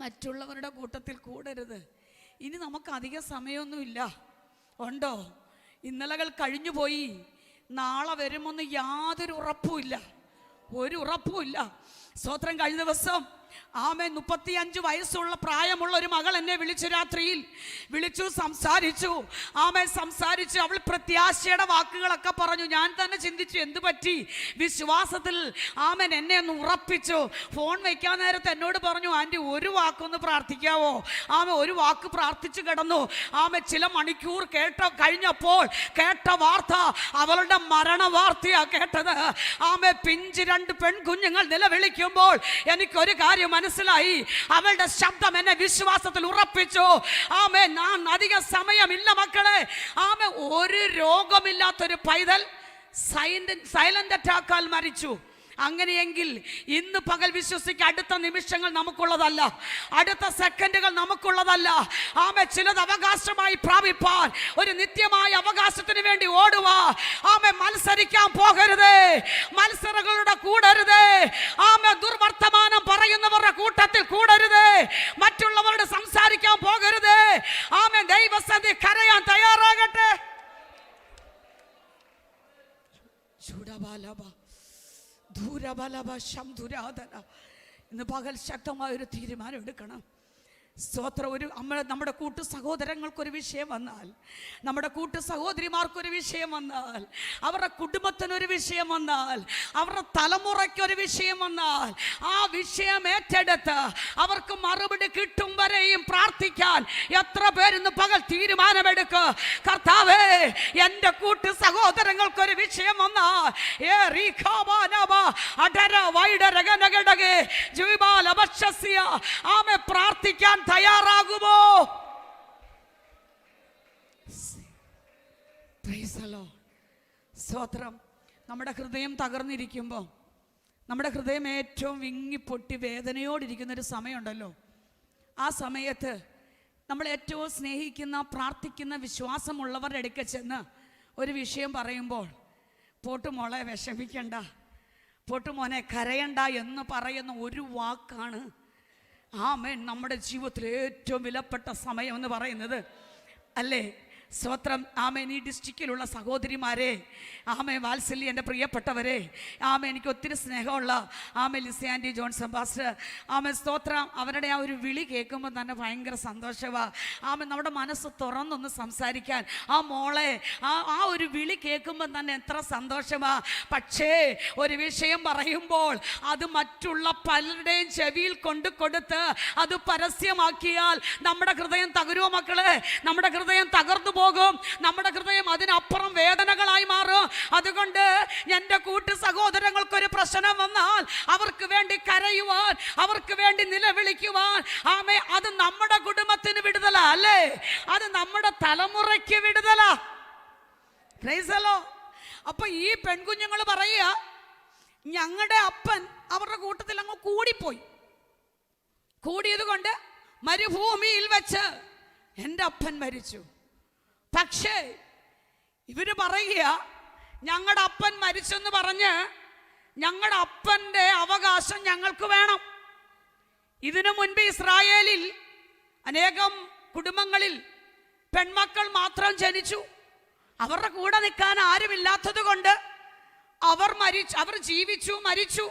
മറ്റുള്ളവരുടെ കൂട്ടത്തിൽ കൂടരുത്. ഇനി നമുക്ക് അധിക സമയമൊന്നുമില്ല. ഉണ്ടോ? ഇന്നലകൾ കഴിഞ്ഞുപോയി, നാളെ വരുമെന്ന് യാതൊരു ഉറപ്പുമില്ല, ഒരു ഉറപ്പുമില്ല. സ്തോത്രം. കഴിഞ്ഞ ദിവസം ആമേൻ 35 വയസ്സുള്ള പ്രായമുള്ള ഒരു മകൾ എന്നെ രാത്രിയിൽ വിളിച്ചു, സംസാരിച്ചു. അവൾ പ്രത്യാശയുടെ വാക്കുകളൊക്കെ പറഞ്ഞു. ഞാൻ തന്നെ ചിന്തിച്ചു, എന്ത് പറ്റി? വിശ്വാസത്തിൽ ആമേൻ എന്നെ ഒന്ന് ഉറപ്പിച്ചു. ഫോൺ വയ്ക്കാൻ നേരത്തെ എന്നോട് പറഞ്ഞു, ആൻറ്റി ഒരു വാക്കൊന്ന് പ്രാർത്ഥിക്കാവോ? ഒരു വാക്ക് പ്രാർത്ഥിച്ചു കിടന്നു. ചില മണിക്കൂർ കഴിഞ്ഞപ്പോൾ കേട്ട വാർത്ത അവളുടെ മരണ വാർത്തയാ കേട്ടത്. പിഞ്ച് 2 പെൺകുഞ്ഞുങ്ങൾ നിലവിളിക്കുമ്പോൾ എനിക്കൊരു കാര്യം മനസ്സിലായി. അവളുടെ ശബ്ദം എന്നെ വിശ്വാസത്തിൽ ഉറപ്പിച്ചു. ഞാൻ അധിക സമയമില്ല മക്കളെ. ഒരു രോഗമില്ലാത്തൊരു പൈതൽ സൈലന്റ് അറ്റാക്കാൽ മരിച്ചു. അങ്ങനെയെങ്കിൽ ഇന്ന് പകൽ വിശ്വസിക്കുക, അടുത്ത നിമിഷങ്ങൾ നമുക്കുള്ളതല്ല, അടുത്ത സെക്കൻഡുകൾ നമുക്കുള്ളതല്ല. ചിലത് അവകാശമായി പ്രാപിപ്പാൻ ഒരു നിത്യമായ അവകാശത്തിന് വേണ്ടി ഓടുവാ. മത്സരിക്കാൻ പോകരുതേ, മത്സരങ്ങളുടെ കൂടരുതേ. ദുർവർത്തമാനം പറയുന്നവരുടെ കൂട്ടത്തിൽ കൂടരുതേ, മറ്റുള്ളവരോട് സംസാരിക്കാൻ പോകരുതേ. ദൈവസന്നിധി കരയാൻ തയ്യാറാകട്ടെ. ഇന്ന് പകൽ ശക്തമായൊരു തീരുമാനം എടുക്കണം. സ്തോത്രം. നമ്മുടെ കൂട്ടു സഹോദരങ്ങൾക്കൊരു വിഷയം വന്നാൽ, നമ്മുടെ കൂട്ടു സഹോദരിമാർക്കൊരു വിഷയം വന്നാൽ, അവരുടെ കുടുംബത്തിനൊരു വിഷയം വന്നാൽ, അവരുടെ തലമുറയ്ക്കൊരു വിഷയം വന്നാൽ, ആ വിഷയം ഏറ്റെടുത്ത് അവർക്ക് മറുപടി കിട്ടും വരെയും പ്രാർത്ഥിക്കാൻ എത്ര പേരിന്ന് പകൽ തീരുമാനമെടുക്കുക. കർത്താവേ, എൻ്റെ കൂട്ടു സഹോദരങ്ങൾക്കൊരു വിഷയം വന്നാൽ പ്രാർത്ഥിക്കാൻ തയ്യാറാകുമോ? സ്തോത്രം. നമ്മുടെ ഹൃദയം തകർന്നിരിക്കുമ്പോൾ, നമ്മുടെ ഹൃദയം ഏറ്റവും വിങ്ങിപ്പൊട്ടി വേദനയോടിരിക്കുന്നൊരു സമയമുണ്ടല്ലോ, ആ സമയത്ത് നമ്മൾ ഏറ്റവും സ്നേഹിക്കുന്ന, പ്രാർത്ഥിക്കുന്ന, വിശ്വാസമുള്ളവരുടെ അടുക്കൽ ചെന്ന് ഒരു വിഷയം പറയുമ്പോൾ, പോട്ടുമോളെ വിഷമിക്കണ്ട, പോട്ടുമോനെ കരയണ്ട എന്ന് പറയുന്ന ഒരു വാക്കാണ് ആമേൻ നമ്മുടെ ജീവിതത്തിലെ ഏറ്റവും വിലപ്പെട്ട സമയം എന്ന് പറയുന്നത്, അല്ലേ? സ്വത്രം. ആമേൻ. ഈ ഡിസ്ട്രിക്റ്റിലുള്ള സഹോദരിമാരെ, ആമേ വാത്സല്യ, എൻ്റെ പ്രിയപ്പെട്ടവരെ, ആമേ എനിക്ക് ഒത്തിരി സ്നേഹമുള്ള ആമേ ലിസി ആൻറ്റി ജോൺസൺ പാസ്റ്റർ, ആമേ സ്തോത്രം. അവരുടെ ആ ഒരു വിളി കേൾക്കുമ്പോൾ തന്നെ ഭയങ്കര സന്തോഷമാണ്. ആമേ നമ്മുടെ മനസ്സ് തുറന്നൊന്ന് സംസാരിക്കാൻ, ആ മോളെ ആ ഒരു വിളി കേൾക്കുമ്പോൾ തന്നെ എത്ര സന്തോഷമാണ്. പക്ഷേ ഒരു വിഷയം പറയുമ്പോൾ അത് മറ്റുള്ള പലരുടെയും ചെവിയിൽ കൊടുത്ത് അത് പരസ്യമാക്കിയാൽ നമ്മുടെ ഹൃദയം തകരുമോ മക്കളെ? നമ്മുടെ ഹൃദയം തകർന്നു പോകും. നമ്മുടെ ഹൃദയം അതിനപ്പുറം വേദനകളായി മാറും. അതുകൊണ്ട് എൻ്റെ കൂട്ടു സഹോദരങ്ങൾക്കൊരു പ്രശ്നം വന്നാൽ അവർക്ക് വേണ്ടി കരയുവാൻ, അവർക്ക് വേണ്ടി നിലവിളിക്കുവാൻ, ആമേ, അത് നമ്മുടെ കുടുംബത്തിന് വിടുതല, അല്ലേ? അത് നമ്മുടെ തലമുറയ്ക്ക് വിടുതല. Praise the Lord. അപ്പൊ ഈ പെൺകുഞ്ഞുങ്ങൾ പറയുക, ഞങ്ങളുടെ അപ്പൻ അവരുടെ കൂട്ടത്തിൽ അങ്ങ് കൂടിയത് കൊണ്ട് മരുഭൂമിയിൽ വെച്ച് എൻ്റെ അപ്പൻ മരിച്ചു. പക്ഷേ ഇവര് പറയുക, ഞങ്ങളുടെ അപ്പൻ മരിച്ചെന്ന് പറഞ്ഞ് ഞങ്ങളുടെ അപ്പൻ്റെ അവകാശം ഞങ്ങൾക്ക് വേണം. ഇതിനു മുൻപ് ഇസ്രായേലിൽ അനേകം കുടുംബങ്ങളിൽ പെൺമക്കൾ മാത്രം ജനിച്ചു. അവരുടെ കൂടെ നിൽക്കാൻ ആരുമില്ലാത്തത് കൊണ്ട് അവർ ജീവിച്ചു, മരിച്ചു.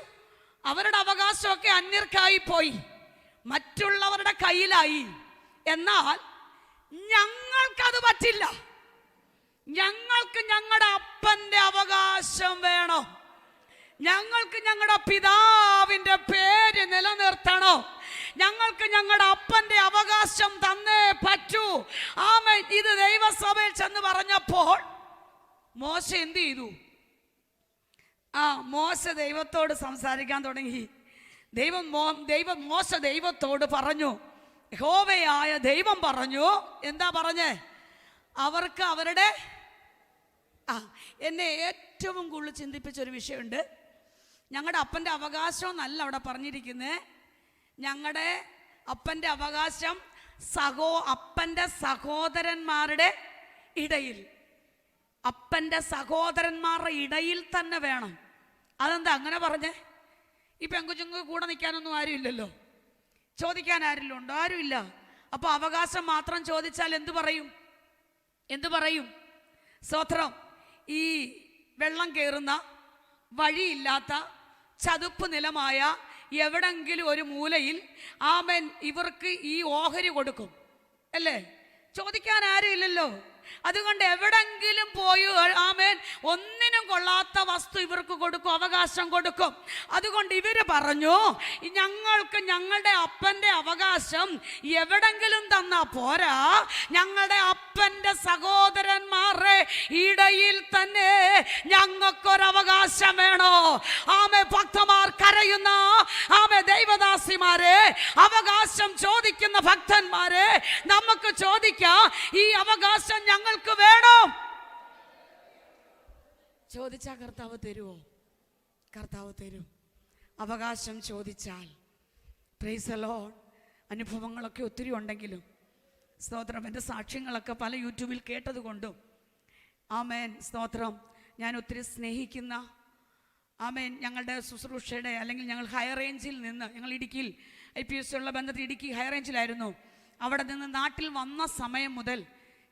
അവരുടെ അവകാശമൊക്കെ അന്യർക്കായി പോയി, മറ്റുള്ളവരുടെ കയ്യിലായി. എന്നാൽ ഞങ്ങൾക്കത് പറ്റില്ല. ഞങ്ങൾക്ക് ഞങ്ങളുടെ അപ്പൻ്റെ അവകാശം വേണം. ഞങ്ങൾക്ക് ഞങ്ങളുടെ പിതാവിൻ്റെ പേര് നിലനിർത്തണം. ഞങ്ങൾക്ക് ഞങ്ങളുടെ അപ്പൻ്റെ അവകാശം തന്നേ പറ്റൂ. ആമേൻ. ഇത് ദൈവസഭയിൽ ചെന്ന് പറഞ്ഞപ്പോൾ മോശ എന്ത് ചെയ്തു? മോശ ദൈവത്തോട് സംസാരിക്കാൻ തുടങ്ങി. മോശ ദൈവത്തോട് പറഞ്ഞു, യഹോവയായ ദൈവം പറഞ്ഞു. എന്താ പറഞ്ഞേ? അവർക്ക് അവരുടെ എന്നെ ഏറ്റവും കൂടുതൽ ചിന്തിപ്പിച്ചൊരു വിഷയമുണ്ട്. ഞങ്ങളുടെ അപ്പൻ്റെ അവകാശം എന്നല്ല അവിടെ പറഞ്ഞിരിക്കുന്നത്. ഞങ്ങളുടെ അപ്പൻ്റെ അവകാശം അപ്പൻ്റെ സഹോദരന്മാരുടെ ഇടയിൽ, അപ്പൻ്റെ സഹോദരന്മാരുടെ ഇടയിൽ തന്നെ വേണം. അതെന്താ അങ്ങനെ പറഞ്ഞേ? ഈ പെങ്കുചുങ്ങൾക്ക് കൂടെ നിൽക്കാനൊന്നും ആരുമില്ലല്ലോ, ചോദിക്കാൻ ആരെങ്കിലും ഉണ്ടോ? ആരുമില്ല. അപ്പൊ അവകാശം മാത്രം ചോദിച്ചാൽ എന്തു പറയും? സ്തോത്രം. ഈ വെള്ളം കയറുന്ന വഴിയില്ലാത്ത ചതുപ്പ് നിലമായ എവിടെങ്കിലും ഒരു മൂലയിൽ ആമേൻ ഇവർക്ക് ഈ ഓഹരി കൊടുക്കും, അല്ലേ? ചോദിക്കാൻ ആരും ഇല്ലല്ലോ. അതുകൊണ്ട് എവിടെങ്കിലും പോയി ആമേൻ ഒന്നിനും കൊള്ളാത്ത വസ്തു ഇവർക്ക് കൊടുക്കും, അവകാശം കൊടുക്കും. അതുകൊണ്ട് ഇവര് പറഞ്ഞു, ഞങ്ങൾക്ക് ഞങ്ങളുടെ അപ്പൻ്റെ അവകാശം എവിടെങ്കിലും തന്നാ പോരാ, ഞങ്ങളുടെ അപ്പൻ്റെ സഹോദരന്മാരുടെ ഇടയിൽ തന്നെ ഞങ്ങൾക്കൊരവകാശം വേണോ? ആമേ ഭക്തന്മാർ കരയുന്ന, ആമേ ദൈവദാസിമാരെ, അവകാശം ചോദിക്കുന്ന ഭക്തന്മാരെ, നമുക്ക് ചോദിക്കാം, ഈ അവകാശം ഞങ്ങൾക്ക് വേണം. ചോദിച്ചാൽ കർത്താവ് തരുമോ? കർത്താവ് തരും. അവകാശം ചോദിച്ചാൽ. Praise the Lord. അനുഭവങ്ങളൊക്കെ ഒത്തിരി ഉണ്ടെങ്കിലും സ്തോത്രം, എൻ്റെ സാക്ഷ്യങ്ങളൊക്കെ പല യൂട്യൂബിൽ കേട്ടതുകൊണ്ടും ആമേൻ സ്തോത്രം, ഞാൻ ഒത്തിരി സ്നേഹിക്കുന്ന ആമേൻ ഞങ്ങളുടെ ശുശ്രൂഷയുടെ അല്ലെങ്കിൽ ഞങ്ങൾ ഹയർ റേഞ്ചിൽ നിന്ന്, ഞങ്ങൾ ഇടുക്കിയിൽ IPS ഉള്ള ബന്ധത്തിൽ ഇടുക്കി ഹയർ റേഞ്ചിലായിരുന്നു. അവിടെ നിന്ന് നാട്ടിൽ വന്ന സമയം മുതൽ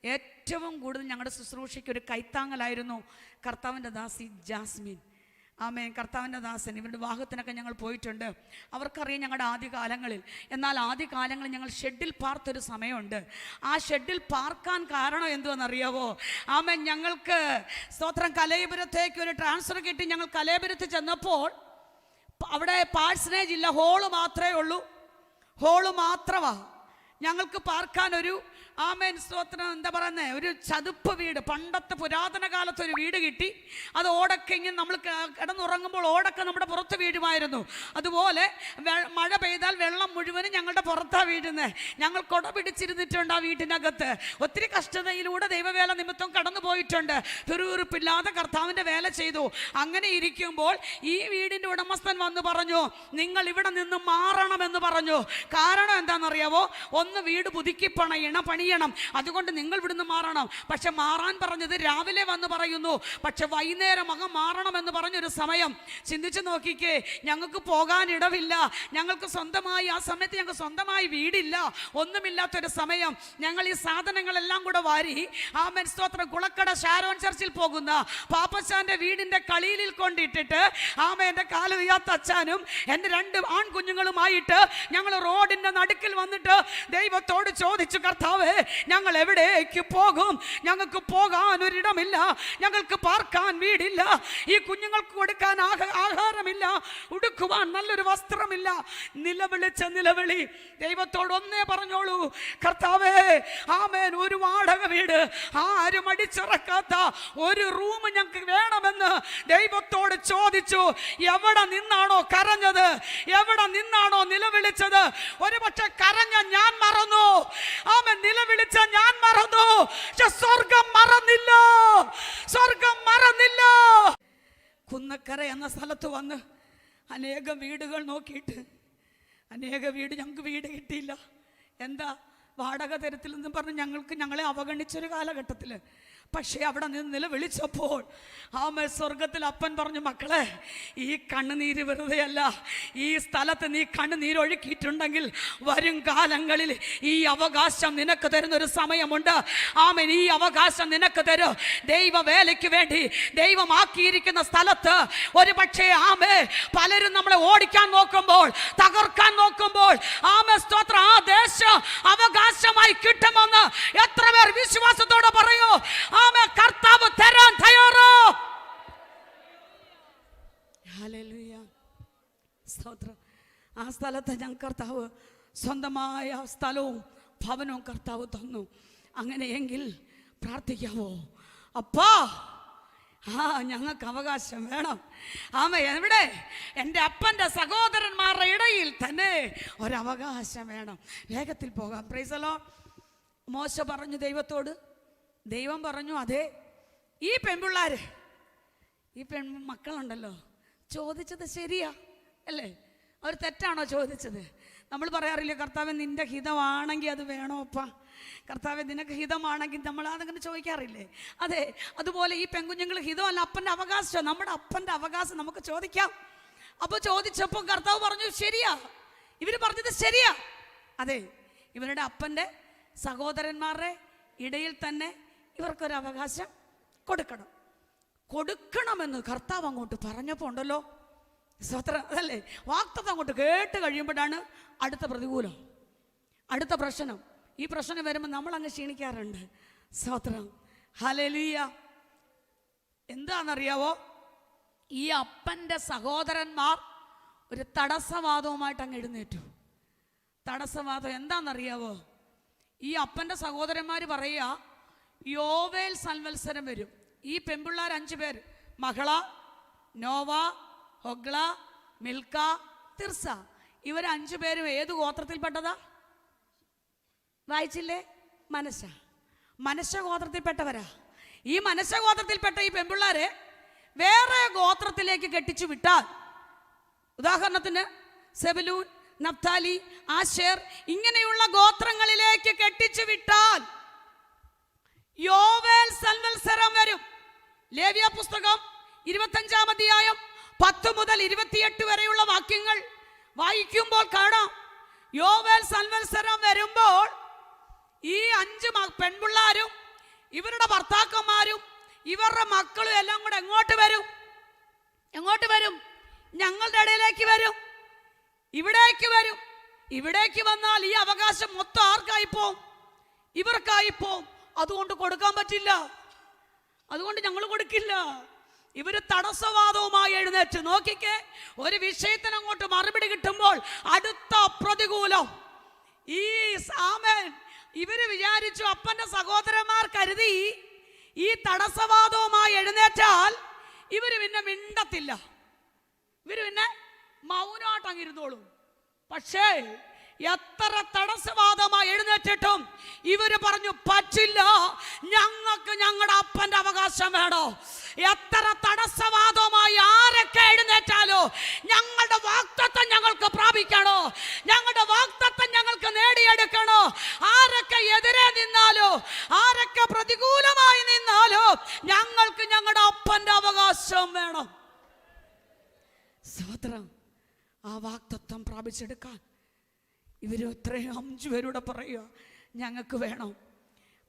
ഏറ്റവും കൂടുതൽ ഞങ്ങളുടെ ശുശ്രൂഷയ്ക്ക് ഒരു കൈത്താങ്ങലായിരുന്നു കർത്താവിൻ്റെ ദാസി ജാസ്മിൻ. ആമേൻ. കർത്താവിൻ്റെ ദാസൻ, ഇവരുടെ വിവാഹത്തിനൊക്കെ ഞങ്ങൾ പോയിട്ടുണ്ട്. അവർക്കറിയാം ഞങ്ങളുടെ ആദ്യകാലങ്ങളിൽ. എന്നാൽ ആദ്യകാലങ്ങളിൽ ഞങ്ങൾ ഷെഡിൽ പാർത്തൊരു സമയമുണ്ട്. ആ ഷെഡിൽ പാർക്കാൻ കാരണം എന്തുവെന്നറിയാവോ? ആമേൻ. ഞങ്ങൾക്ക് സ്തോത്രം കലയപുരത്തേക്ക് ഒരു ട്രാൻസ്ഫർ കിട്ടി. ഞങ്ങൾ കലയപുരത്ത് ചെന്നപ്പോൾ അവിടെ പാഴ്സനേജ് ഇല്ല, ഹോള് മാത്രമേ ഉള്ളൂ. ഹോള് മാത്രമാണ് ഞങ്ങൾക്ക് പാർക്കാനൊരു ആമേൻ സ്തോത്രം. എന്താ പറയുന്നത്, ഒരു ചതുപ്പ് വീട്, പണ്ടത്തെ പുരാതന കാലത്ത് ഒരു വീട് കിട്ടി. അത് ഓടൊക്കെ ഇങ്ങനെ നമ്മൾ കിടന്നുറങ്ങുമ്പോൾ ഓടൊക്കെ നമ്മുടെ പുറത്ത് വീഴുമായിരുന്നു. അതുപോലെ മഴ പെയ്താൽ വെള്ളം മുഴുവനും ഞങ്ങളുടെ പുറത്താണ് വീഴുന്നത്. ഞങ്ങൾ കുട പിടിച്ചിരുന്നിട്ടുണ്ട് ആ വീട്ടിനകത്ത്. ഒത്തിരി കഷ്ടതയിലൂടെ ദൈവവേല നിമിത്തം കടന്നു പോയിട്ടുണ്ട്. പിറുപിറുപ്പില്ലാതെ കർത്താവിൻ്റെ വേല ചെയ്തു. അങ്ങനെ ഇരിക്കുമ്പോൾ ഈ വീടിൻ്റെ ഉടമസ്ഥൻ വന്ന് പറഞ്ഞു, നിങ്ങൾ ഇവിടെ നിന്ന് മാറണമെന്ന് പറഞ്ഞു. കാരണം എന്താണെന്നറിയാവോ, ഒന്ന് വീട് പുതുക്കി പണിയണം, അതുകൊണ്ട് നിങ്ങൾ ഇവിടുന്ന് മാറണം. പക്ഷെ മാറാൻ പറഞ്ഞത് രാവിലെ വന്ന് പറയുന്നു, പക്ഷെ വൈകുന്നേരം മാറണമെന്ന് പറഞ്ഞൊരു സമയം. ചിന്തിച്ചു നോക്കിക്കേ, ഞങ്ങൾക്ക് പോകാനിടവില്ല, ഞങ്ങൾക്ക് സ്വന്തമായി ആ സമയത്ത് ഞങ്ങൾക്ക് സ്വന്തമായി വീടില്ല, ഒന്നുമില്ലാത്തൊരു സമയം. ഞങ്ങൾ ഈ സാധനങ്ങളെല്ലാം കൂടെ വാരി ആമേൻ സ്തോത്രം കുളക്കട ഷാരോൺ ചർച്ചിൽ പോകുന്ന പാപ്പച്ചാന്റെ വീടിന്റെ കളിയിൽ കൊണ്ടിട്ടിട്ട് ആമേന്റെ കാല് വയ്യാത്ത അച്ഛനും എൻ്റെ 2 ആൺകുഞ്ഞുങ്ങളുമായിട്ട് ഞങ്ങൾ റോഡിന്റെ നടുക്കിൽ വന്നിട്ട് ദൈവത്തോട് ചോദിച്ചു, കർത്താവേ ഞങ്ങൾ എവിടേക്ക് പോകും? ഞങ്ങൾക്ക് പോകാൻ ഒരിടമില്ല, ഞങ്ങൾക്ക് പാർക്കാൻ വീടില്ല, ഈ കുഞ്ഞുങ്ങൾക്ക് കൊടുക്കാൻ ആഹാരമില്ല, ഉടുക്കുവാൻ നല്ലൊരു വസ്ത്രമില്ല. നിലവിളി ദൈവത്തോട് ഒന്നേ പറഞ്ഞോളൂ, കർത്താവേ ആമേൻ ഒരു വാടക വീട്, ആരും അടിച്ചിറക്കാത്ത ഒരു റൂം ഞങ്ങൾക്ക് വേണമെന്ന് ദൈവത്തോട് ചോദിച്ചു. എവിടെ നിന്നാണോ കരഞ്ഞത്, എവിടെ നിന്നാണോ നിലവിളിച്ചത്, ഒരുപക്ഷെ കരഞ്ഞ ഞാൻ മറന്നു, ആമേൻ നിലവിളിച്ച ഞാൻ മറന്നു, സ്വർഗം മറന്നില്ല, സ്വർഗം മറന്നില്ല. കുന്നക്കര എന്ന സ്ഥലത്ത് വന്ന് അനേകം വീടുകൾ നോക്കിയിട്ട് അനേക വീട് ഞങ്ങൾക്ക് വീട് കിട്ടിയില്ല. എന്താ വാടക തരത്തിലെന്നും പറഞ്ഞ് ഞങ്ങളെ അവഗണിച്ചൊരു കാലഘട്ടത്തിൽ. പക്ഷേ അവിടെ നിന്ന് നിലവിളിച്ചപ്പോൾ ആമേ സ്വർഗത്തിൽ അപ്പൻ പറഞ്ഞു, മക്കളെ ഈ കണ്ണുനീര് വെറുതെയല്ല, ഈ സ്ഥലത്ത് നീ കണ്ണുനീരൊഴുക്കിയിട്ടുണ്ടെങ്കിൽ വരും കാലങ്ങളിൽ ഈ അവകാശം നിനക്ക് തരുന്നൊരു സമയമുണ്ട്. ആമേൻ, ഈ അവകാശം നിനക്ക് തരും. ദൈവവേലയ്ക്ക് വേണ്ടി ദൈവമാക്കിയിരിക്കുന്ന സ്ഥലത്ത് ഒരു പക്ഷേ ആമേ പലരും നമ്മളെ ഓടിക്കാൻ നോക്കുമ്പോൾ, തകർക്കാൻ നോക്കുമ്പോൾ ആമേ സ്തോത്രം ആ ദേശം അവകാശമായി കിട്ടുമെന്ന് എത്ര പേർ വിശ്വാസത്തോടെ പറയൂ? ആമേ, കർത്താവ് തരാൻ തയ്യാറോ? ഹല്ലേലൂയ, സ്തോത്രം. ആ സ്ഥലത്ത് ഞങ്ങൾക്ക് കർത്താവ് സ്വന്തമായ സ്ഥലവും ഭവനവും കർത്താവ് തന്നു. അങ്ങനെയെങ്കിൽ പ്രാർത്ഥിക്കാവോ? അപ്പാ ഞങ്ങൾക്ക് അവകാശം വേണം. ആമ എവിടെ? എൻ്റെ അപ്പൻ്റെ സഹോദരന്മാരുടെ ഇടയിൽ തന്നെ ഒരവകാശം വേണം. വേഗത്തിൽ പോകാം. Praise the Lord. മോശ പറഞ്ഞു ദൈവത്തോട്, ദൈവം പറഞ്ഞു, അതെ ഈ പെൺപിള്ളാര്, ഈ മക്കളുണ്ടല്ലോ, ചോദിച്ചത് ശരിയാ അല്ലേ? അവർ തെറ്റാണോ ചോദിച്ചത്? നമ്മൾ പറയാറില്ലേ, കർത്താവേ നിൻ്റെ ഹിതമാണെങ്കിൽ അത് വേണോ അപ്പാ, കർത്താവേ നിനക്ക് ഹിതമാണെങ്കിൽ നമ്മൾ അതങ്ങനെ ചോദിക്കാറില്ലേ? അതെ, അതുപോലെ ഈ പെൺകുഞ്ഞുങ്ങൾ ഹിതമല്ല, അപ്പൻ്റെ അവകാശം, നമ്മുടെ അപ്പൻ്റെ അവകാശം നമുക്ക് ചോദിക്കാം. അപ്പോൾ ചോദിച്ചപ്പോൾ കർത്താവ് പറഞ്ഞു ശരിയാ, ഇവർ പറഞ്ഞത് ശരിയാ. അതെ, ഇവരുടെ അപ്പൻ്റെ സഹോദരന്മാരുടെ ഇടയിൽ തന്നെ ഇവർക്കൊരു അവകാശം കൊടുക്കണമെന്ന് കർത്താവ് അങ്ങോട്ട് പറഞ്ഞപ്പോൾ ഉണ്ടല്ലോ, സ്തോത്രം. അതല്ലേ, വാഗ്ദത്തം അങ്ങോട്ട് കേട്ട് കഴിയുമ്പോഴാണ് അടുത്ത പ്രതികൂലം, അടുത്ത പ്രശ്നം. ഈ പ്രശ്നം വരുമ്പോൾ നമ്മൾ അങ്ങ് ക്ഷീണിക്കാറുണ്ട്. സ്തോത്രം, ഹല്ലേലൂയ. എന്താണെന്നറിയാവോ, ഈ അപ്പൻ്റെ സഹോദരന്മാർ ഒരു തടസ്സവാദവുമായിട്ട് അങ്ങ് എഴുന്നേറ്റു. തടസ്സവാദം എന്താണെന്നറിയാവോ? ഈ അപ്പൻ്റെ സഹോദരന്മാർ പറയുക, യോവേൽ സംവത്സരം വരും. ഈ പെൺപിള്ളാർ 5 പേര്, മഹള, നോവ, ഹൊഗ്ല, മിൽക്ക, തിർസ, ഇവർ 5 പേരും ഏത് ഗോത്രത്തിൽപ്പെട്ടതാ? വായിച്ചില്ലേ? മനശ്ശ ഗോത്രത്തിൽപ്പെട്ടവരാ. ഈ മനശ്ശ ഗോത്രത്തിൽപ്പെട്ട ഈ പെൺപിള്ളാരെ വേറെ ഗോത്രത്തിലേക്ക് കെട്ടിച്ചു വിട്ടാൽ, ഉദാഹരണത്തിന് സെബലൂൻ, നഫ്താലി, ആശേർ ഇങ്ങനെയുള്ള ഗോത്രങ്ങളിലേക്ക് കെട്ടിച്ചു വിട്ടാൽ യോവേൽ സംവത്സരം വരും. ലേവ്യ പുസ്തകം 25-ാം അധ്യായം 10 മുതൽ 28 വരെയുള്ള വാക്യങ്ങൾ വായിക്കുമ്പോൾ കാണാം, യോവേൽ സംവത്സരം വരുമ്പോൾ ഈ 5 പെൺപിള്ളാരും ഇവരുടെ ഭർത്താക്കന്മാരും ഇവരുടെ മക്കളും എല്ലാം കൂടെ എങ്ങോട്ട് വരും? ഞങ്ങളുടെ ഇടയിലേക്ക് വരും, ഇവിടേക്ക് വരും. ഇവിടേക്ക് വന്നാൽ ഈ അവകാശം മൊത്തം ആർക്കായിപ്പോവും? ഇവർക്കായിപ്പോവും. അതുകൊണ്ട് കൊടുക്കാൻ പറ്റില്ല, അതുകൊണ്ട് ഞങ്ങൾ കൊടുക്കില്ല. ഇവര് തടസ്സവാദവുമായി എഴുന്നേറ്റ്. നോക്കിക്കേ, ഒരു വിഷയത്തിന് അങ്ങോട്ട് മറുപടി കിട്ടുമ്പോൾ അടുത്ത പ്രതികൂലം. ഈ ആമേൻ ഇവര് വിചാരിച്ചു, അപ്പന്റെ സഹോദരന്മാർ കരുതി ഈ തടസ്സവാദവുമായി എഴുന്നേറ്റാൽ ഇവര് പിന്നെ മിണ്ടത്തില്ല, ഇവര് പിന്നെ മൗനമായിട്ട് അങ്ങിരുന്നോളും. പക്ഷേ എത്ര തടസ്സവാദമായി എഴുന്നേറ്റിട്ടും ഇവര് പറഞ്ഞു, പറ്റില്ല, ഞങ്ങൾക്ക് ഞങ്ങളുടെ അപ്പന്റെ അവകാശം വേണോ. എത്ര തടസ്സവാദമായി ആരൊക്കെ എഴുന്നേറ്റാലോ ഞങ്ങളുടെ വാഗ്ദത്തം ഞങ്ങൾക്ക് പ്രാപിക്കണോ, ഞങ്ങളുടെ വാഗ്ദത്തം ഞങ്ങൾക്ക് നേടിയെടുക്കണോ. ആരൊക്കെ എതിരെ നിന്നാലോ, ആരൊക്കെ പ്രതികൂലമായി നിന്നാലോ ഞങ്ങൾക്ക് ഞങ്ങളുടെ അപ്പന്റെ അവകാശം വേണം. സ്തോത്രം. ആ വാഗ്ദത്തം പ്രാപിച്ചെടുക്കാൻ ഇവര് ഇത്രയും 5 പേരോട് പറയുക, ഞങ്ങൾക്ക് വേണം.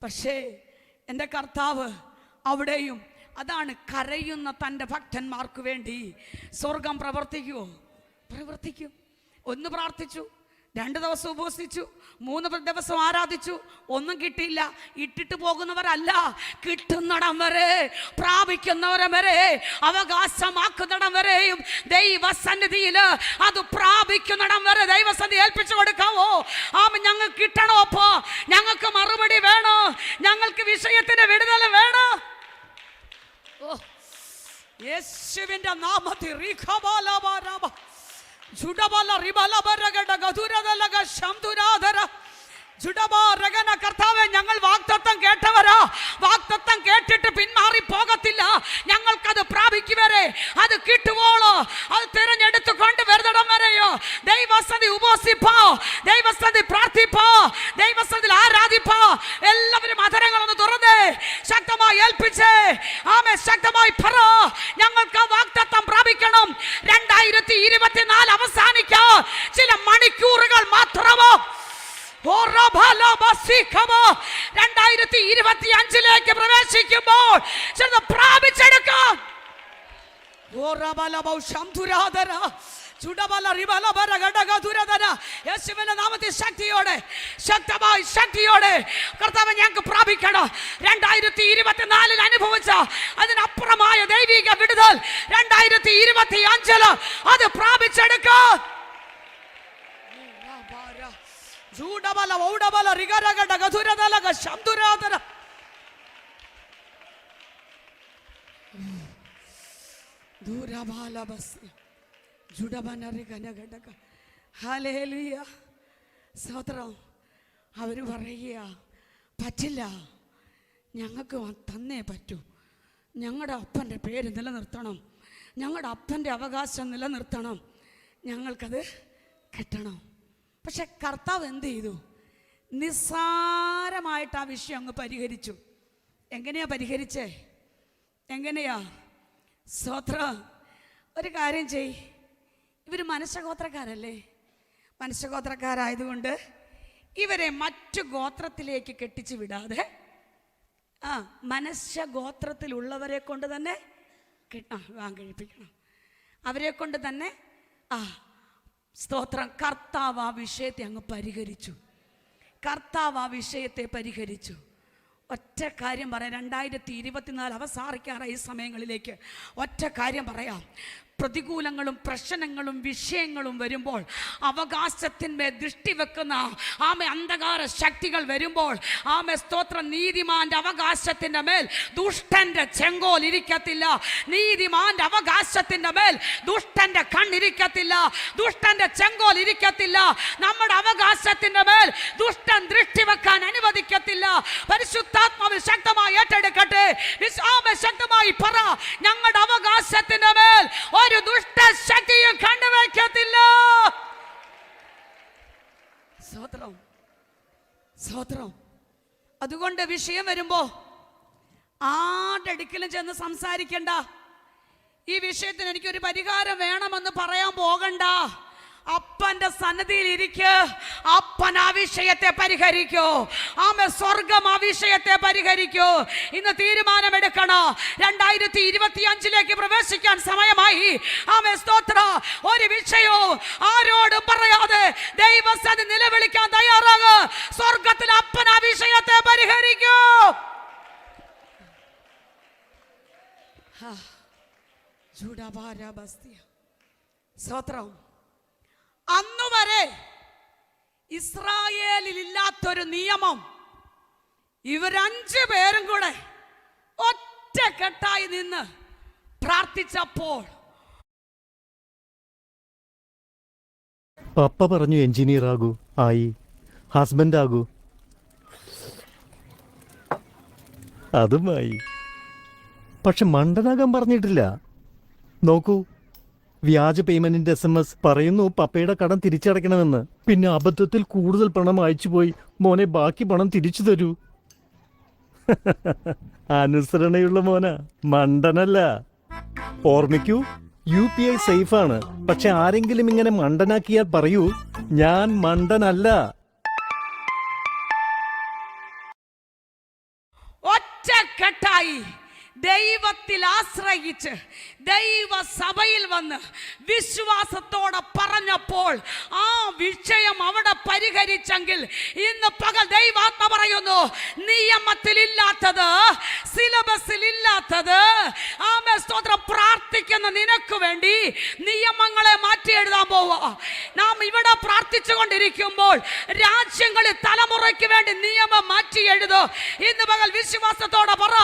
പക്ഷേ എൻ്റെ കർത്താവ് അവിടെയും അതാണ്, കരയുന്ന തൻ്റെ ഭക്തന്മാർക്ക് വേണ്ടി സ്വർഗം പ്രവർത്തിക്കുമോ? പ്രവർത്തിക്കും. 1 പ്രാർത്ഥിച്ചു, 2 ദിവസം ഉപവസിച്ചു, 3 ദിവസം ആരാധിച്ചു, ഒന്നും കിട്ടിയില്ല. ഇട്ടിട്ട് പോകുന്നവരല്ല, കിട്ടുന്നിടം വരെ, പ്രാപിക്കുന്നവരം വരെ, അവകാശമാക്കുന്നിടം വരെയും ദൈവസന്നിധിയിൽ അത് പ്രാപിക്കുന്നിടം വരെ ദൈവസന്നിധി ഏൽപ്പിച്ചു കൊടുക്കാവോ? ഞങ്ങൾക്ക് കിട്ടണോ? അപ്പോ ഞങ്ങൾക്ക് മറുപടി വേണോ? ഞങ്ങൾക്ക് വിഷയത്തിന് വിടുതൽ വേണോ? യേശുവിന്റെ നാമത്തിൽ കർത്താവേ, ഞങ്ങൾ വാഗ്ദത്തം കേട്ടവരാ, വാഗ്ദത്തം കേട്ടിട്ട് പിന്മാറി പോകത്തില്ല. ഞങ്ങൾക്കത് പ്രാപിക്കുവരെ, അത് കിട്ടുവോളോ, അത് തിരഞ്ഞെടുത്ത് കൊണ്ടുവരുന്നിടം വരെയോ ദൈവസന്നിധി ഉപവസിപ്പോ, ദൈവസന്നിധി പ്രാർത്ഥിപ്പോ, ദൈവസന്നിധി ആരാധിപ്പോ. എല്ലാവരും അധരങ്ങളൊന്ന് തുറന്നേ, ശക്തമായി ഏൽപ്പിച്ചേ, ആമേ, ശക്തമായി പറ, ഞങ്ങൾക്ക് വാഗ്ദത്തം പ്രാപിക്കണം. 2024 അവസാനിക്കാ ചില മണിക്കൂറുകൾ മാത്രമോ. 2025 പ്രവേശിക്കുമ്പോൾ ചിലത് പ്രാപിച്ചെടുക്കാം. യേശുവിന്റെ നാമത്തിൽ ശക്തിയോടെ, ശക്തമായി ശക്തിയോടെ കർത്താവ് ഞങ്ങൾക്ക് പ്രാപിക്കണം. 2024 അനുഭവിച്ച അതിനപ്പുറമായ ദൈവിക വിടുതൽ 2025 അത് പ്രാപിച്ചെടുക്കാം. സ്തോത്രം. അവര് പറയുക, പറ്റില്ല, ഞങ്ങൾക്ക് തന്നേ പറ്റൂ, ഞങ്ങളുടെ അപ്പൻ്റെ പേര് നിലനിർത്തണം, ഞങ്ങളുടെ അപ്പൻ്റെ അവകാശം നിലനിർത്തണം, ഞങ്ങൾക്കത് കിട്ടണം. പക്ഷെ കർത്താവ് എന്ത് ചെയ്തു? നിസ്സാരമായിട്ട് ആ വിഷയം അങ്ങ് പരിഹരിച്ചു. എങ്ങനെയാ പരിഹരിച്ചേ? എങ്ങനെയാ? സ്തോത്രം. ഒരു കാര്യം ചെയ്, ഇവർ മനുഷ്യഗോത്രക്കാരല്ലേ, മനുഷ്യഗോത്രക്കാരായതുകൊണ്ട് ഇവരെ മറ്റു ഗോത്രത്തിലേക്ക് കെട്ടിച്ചു വിടാതെ മനുഷ്യഗോത്രത്തിലുള്ളവരെ കൊണ്ട് തന്നെ കഴിപ്പിക്കണം. അവരെ കൊണ്ട് തന്നെ സ്തോത്രം. കർത്താവ് ആ വിഷയത്തെ അങ്ങ് പരിഹരിച്ചു. കർത്താവ് ആ വിഷയത്തെ പരിഹരിച്ചു. ഒറ്റ കാര്യം പറയാം, 2024 അവസാനിക്കാറായ ഈ സമയങ്ങളിലേക്ക് ഒറ്റ കാര്യം പറയാം. പ്രതികൂലങ്ങളും പ്രശ്നങ്ങളും വിഷയങ്ങളും വരുമ്പോൾ, അവകാശത്തിന്മേൽ ദൃഷ്ടി വെക്കുന്ന അന്ധകാര ശക്തികൾ വരുമ്പോൾ, സ്തോത്രം, നീതിമാന്റെ അവകാശത്തിന്റെ മേൽ ദുഷ്ടന്റെ ചെങ്കോൽ ഇരിക്കത്തില്ല. നീതിമാന്റെ അവകാശത്തിന്റെ മേൽ ദുഷ്ടന്റെ കണ്ണിരിക്കത്തില്ല, ദുഷ്ടന്റെ ചെങ്കോൽ ഇരിക്കത്തില്ല. നമ്മുടെ അവകാശത്തിന്റെ മേൽ ദുഷ്ടൻ ദൃഷ്ടി വെക്കാൻ അനുവദിക്കത്തില്ല. പരിശുദ്ധാത്മാവിൽ ശക്തമായി ഏറ്റെടുക്കട്ടെ. ശക്തമായി പറ, ഞങ്ങളുടെ അവകാശത്തിന്റെ മേൽ ഒരു ദുഷ്ടശക്തിയും കണ്ടുവയ്ക്കത്തില്ല. സ്തോത്രം, സ്തോത്രം. അതുകൊണ്ട് വിഷയം വരുമ്പോ ആരുടെ അടുക്കലും ചെന്ന് സംസാരിക്കണ്ട. ഈ വിഷയത്തിന് എനിക്കൊരു പരിഹാരം വേണമെന്ന് പറയാൻ പോകണ്ട. അപ്പന്റെ സന്നിധിയിൽ ഇരിക്ക്. അപ്പൻ ആ വിഷയത്തെ പരിഹരിക്കൂ. സ്വർഗം ആ വിഷയത്തെ പരിഹരിക്കൂ. ഇന്ന് തീരുമാനമെടുക്കണം. 2025 പ്രവേശിക്കാൻ സമയമായി. സ്തോത്രം. ഒരു വിഷയവും ആരോടും പറയാതെ ദൈവസന്നിധി നിലവിളിക്കാൻ തയ്യാറാകൂ. സ്വർഗത്തിൽ അപ്പൻ ആ വിഷയത്തെ പരിഹരിക്കൂ. സ്തോത്രം. അന്നുവരെ ഇസ്രായേൽ ഇസ്രയേലിൽ ഇല്ലാത്തൊരു നിയമം ഇവരഞ്ചു പേരും കൂടെ ഒറ്റക്കെട്ടായി നിന്ന് പ്രാർത്ഥിച്ചപ്പോൾ പപ്പ പറഞ്ഞു എഞ്ചിനീയർ ആകൂ, ആയി. ഹസ്ബൻഡ് ആകൂ, അതുമായി. പക്ഷെ മണ്ടനാകാൻ പറഞ്ഞിട്ടില്ല. നോക്കൂ, വ്യാജ പേയ്മെന്റിന്റെ SMS പറയുന്നു പപ്പയുടെ കടം തിരിച്ചടയ്ക്കണമെന്ന്. പിന്നെ അബദ്ധത്തിൽ കൂടുതൽ പണം അയച്ചുപോയി. മോനെ, ബാക്കി പണം തിരിച്ചു തരൂ. അനുസരണയുള്ള മോന, മണ്ടനല്ല. ഓർമ്മിക്കൂ, UPI സേഫാണ്. പക്ഷെ ആരെങ്കിലും ഇങ്ങനെ മണ്ടനാക്കിയാൽ പറയൂ, ഞാൻ മണ്ടനല്ല. ഒറ്റക്കെട്ടായി ദൈവത്തിൽ ആശ്രയിച്ച് ദൈവസഭയിൽ വന്ന് വിശ്വാസത്തോടെ പറഞ്ഞപ്പോൾ ആ വിഷയം അവിടെ പരിഹരിച്ചെങ്കിൽ ഇന്ന് പകൽ ദൈവാത്മ പറയുന്നു, നിയമത്തിലില്ലാത്തത്, സിലബസിലില്ലാത്തത്, ആമേൻ സ്തോത്രം, പ്രാർത്ഥിക്കുന്ന നിനക്ക് വേണ്ടി നിയമങ്ങളെ മാറ്റി എഴുതാൻ പോവുക. നാം ഇവിടെ പ്രാർത്ഥിച്ചു കൊണ്ടിരിക്കുമ്പോൾ രാജ്യങ്ങളിൽ തലമുറയ്ക്ക് വേണ്ടി നിയമം മാറ്റി എഴുതോ. ഇന്ന് പകൽ വിശ്വാസത്തോടെ പറ,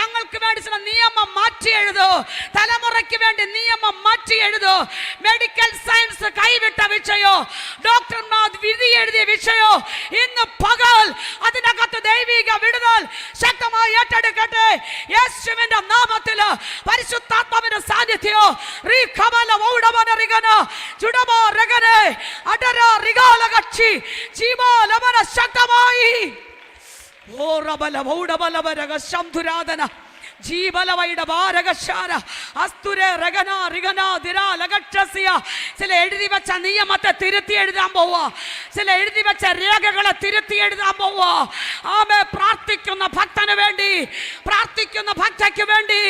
ഞങ്ങൾക്ക് വേണ്ടി ചില നിയമം മാറ്റി എഴുതോ, തലമുറയ്ക്ക് വേണ്ടി നിയമം മാറ്റി എഴുതോ. മെഡിക്കൽ സയൻസ് കൈവിട്ട വിഷയോ, ഡോക്ടർമാർ വിധി എഴുതിയ വിഷയോ, ഇന്ന് പകൽ അതിനകത്ത് ദൈവിക വിടുതൽ ശക്തമായി ഏറ്റെടുക്കട്ടെ. യേശുവിന്റെ നാമത്തിൽ പരിശുദ്ധാത്മാവിന്റെ സാന്നിധ്യമോ ശക്തമായി ചില എഴുതി വെച്ച നിയമത്തെ തിരുത്തി എഴുതാൻ പോവാ, ചില എഴുതി വെച്ച രേഖകളെ തിരുത്തി എഴുതാൻ പോവാ. ആമേ, പ്രാർത്ഥിക്കുന്ന ഭക്തന് വേണ്ടി, പ്രാർത്ഥിക്കുന്ന ഭക്തയ്ക്ക് വേണ്ടി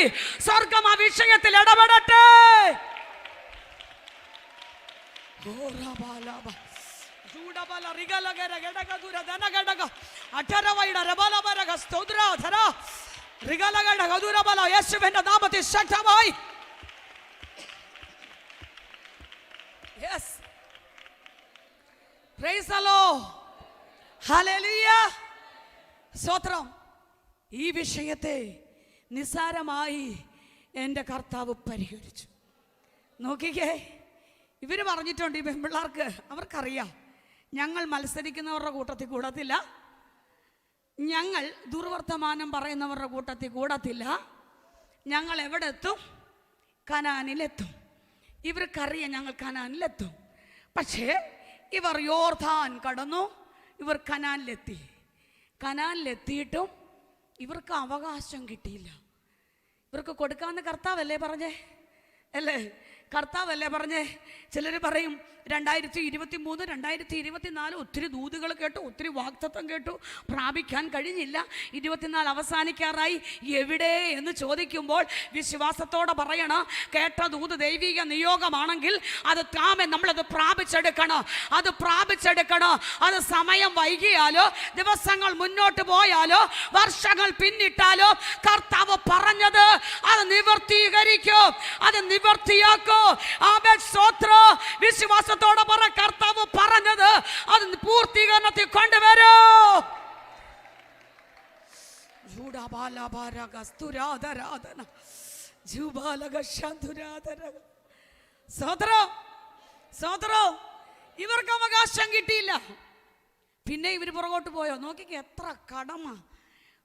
സ്വർഗം ആ വിഷയത്തിൽ ഇടപെടട്ടെ. യേശുവിന്റെ നാമത്തിൽ ശക്തമായി. സ്തോത്രം. ഈ വിഷയത്തെ നിസ്സാരമായി എൻ്റെ കർത്താവ് പരിഹരിച്ചു. നോക്കിക്കേ, ഇവർ പറഞ്ഞിട്ടുണ്ട്, ഈ പെൺപിള്ളേർക്ക് അവർക്കറിയാം, ഞങ്ങൾ മത്സരിക്കുന്നവരുടെ കൂട്ടത്തിൽ കൂടത്തില്ല, ഞങ്ങൾ ദുർവർത്തമാനം പറയുന്നവരുടെ കൂട്ടത്തിൽ കൂടത്തില്ല, ഞങ്ങൾ എവിടെ എത്തും? കനാനിലെത്തും. ഇവർക്കറിയാം ഞങ്ങൾ കനാനിലെത്തും. പക്ഷേ ഇവർ യോർദാൻ കടന്നു, ഇവർ കനാനിലെത്തി. കനാനിലെത്തിയിട്ടും ഇവർക്ക് അവകാശം കിട്ടിയില്ല. ഇവർക്ക് കൊടുക്കാമെന്ന് കർത്താവല്ലേ പറഞ്ഞേ? അല്ലേ? കർത്താവല്ലേ പറഞ്ഞേ? ചിലർ പറയും 2023 2024 ഒത്തിരി ദൂതുകൾ കേട്ടു, ഒത്തിരി വാഗ്ദത്തം കേട്ടു, പ്രാപിക്കാൻ കഴിഞ്ഞില്ല, 24 അവസാനിക്കാറായി, എവിടെ എന്ന് ചോദിക്കുമ്പോൾ വിശ്വാസത്തോടെ പറയണം, കേട്ട ദൂത് ദൈവിക നിയോഗമാണെങ്കിൽ അത് നമ്മളത് പ്രാപിച്ചെടുക്കണം, അത് പ്രാപിച്ചെടുക്കണം. അത് സമയം വൈകിയാലോ, ദിവസങ്ങൾ മുന്നോട്ട് പോയാലോ, വർഷങ്ങൾ പിന്നിട്ടാലോ, കർത്താവ് പറഞ്ഞത് അത് നിവർത്തീകരിക്കും, അത് നിവർത്തിയാക്കും. ആമേൻ, സ്തോത്രം. വിശ്വാസത്തോടെ പറ, കർത്താവ് പറഞ്ഞത് അത് പൂർത്തീകരണത്തിൽ കൊണ്ടുവരൂ. ഇവർക്ക് അവകാശം കിട്ടിയില്ല. പിന്നെ ഇവർ പുറകോട്ട് പോയോ? നോക്കിക്കേ, എത്ര കടമ.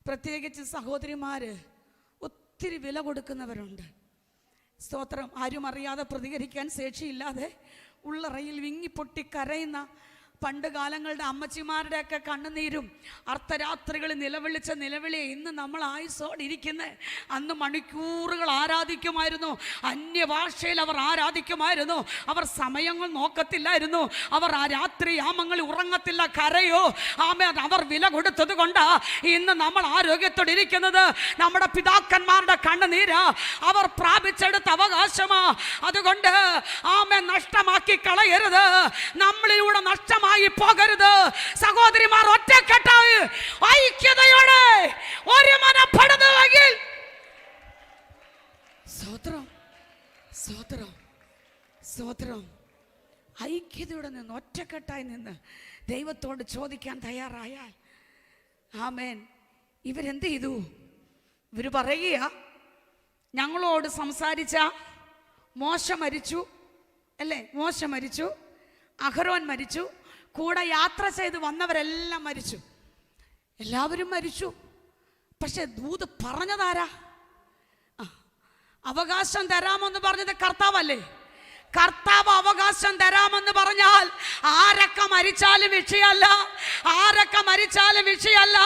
പ്രത്യേകിച്ച് സഹോദരിമാര് ഒത്തിരി വില കൊടുക്കുന്നവരുണ്ട്. സ്തോത്രം. ആരും അറിയാതെ പ്രതികരിക്കാൻ ശേഷിയില്ലാതെ ഉള്ളറയിൽ വിങ്ങിപ്പൊട്ടി കരയുന്ന പണ്ട് കാലങ്ങളുടെ അമ്മച്ചിമാരുടെയൊക്കെ കണ്ണുനീരും അർദ്ധരാത്രികൾ നിലവിളിച്ച നിലവിളിയെ ഇന്ന് നമ്മൾ ആയുസോടിരിക്കുന്നത്. അന്ന് മണിക്കൂറുകൾ ആരാധിക്കുമായിരുന്നു, അന്യഭാഷയിൽ അവർ ആരാധിക്കുമായിരുന്നു, അവർ സമയങ്ങൾ നോക്കത്തില്ലായിരുന്നു, അവർ ആ രാത്രി യാമങ്ങളിൽ ഉറങ്ങത്തില്ല, കരയോ. ആമേൻ. അവർ വില കൊടുത്തത് കൊണ്ടാ ഇന്ന് നമ്മൾ ആരോഗ്യത്തോടിരിക്കുന്നത്. നമ്മുടെ പിതാക്കന്മാരുടെ കണ്ണുനീരാ, അവർ പ്രാപിച്ചെടുത്ത അവകാശമാ. അതുകൊണ്ട് ആമേൻ, നഷ്ടമാക്കി കളയരുത്, നമ്മളിലൂടെ നഷ്ടമായി പോകരുത്. സഹോദരിമാർ ഒറ്റക്കെട്ടായി ഐക്യതയോടെ ഒരു മനപ്പെടുന്നുവെങ്കിൽ സ്തോത്രം, സ്തോത്രം, സ്തോത്രം. ഐക്യതയോടെ നിന്ന്, ഒറ്റക്കെട്ടായി നിന്ന് ദൈവത്തോട് ചോദിക്കാൻ തയ്യാറായാൽ, ആമേൻ, ഇവരെന്ത് ചെയ്തു? ഇവർ പറയുക, ഞങ്ങളോട് സംസാരിച്ച മോശ മരിച്ചു അല്ലേ, മോശ മരിച്ചു, അഹരോൻ മരിച്ചു, കൂടെ യാത്ര ചെയ്ത് വന്നവരെല്ലാം മരിച്ചു, എല്ലാവരും മരിച്ചു. പക്ഷെ ദൂത് പറഞ്ഞതാരാ? അവകാശം തരാമെന്ന് പറഞ്ഞത് കർത്താവല്ലേ? കർത്താവ് അവകാശം തരാമെന്ന് പറഞ്ഞാൽ ആരൊക്കെ മരിച്ചാലും വിഷയമല്ല, ആരൊക്കെ മരിച്ചാലും വിഷയമല്ല.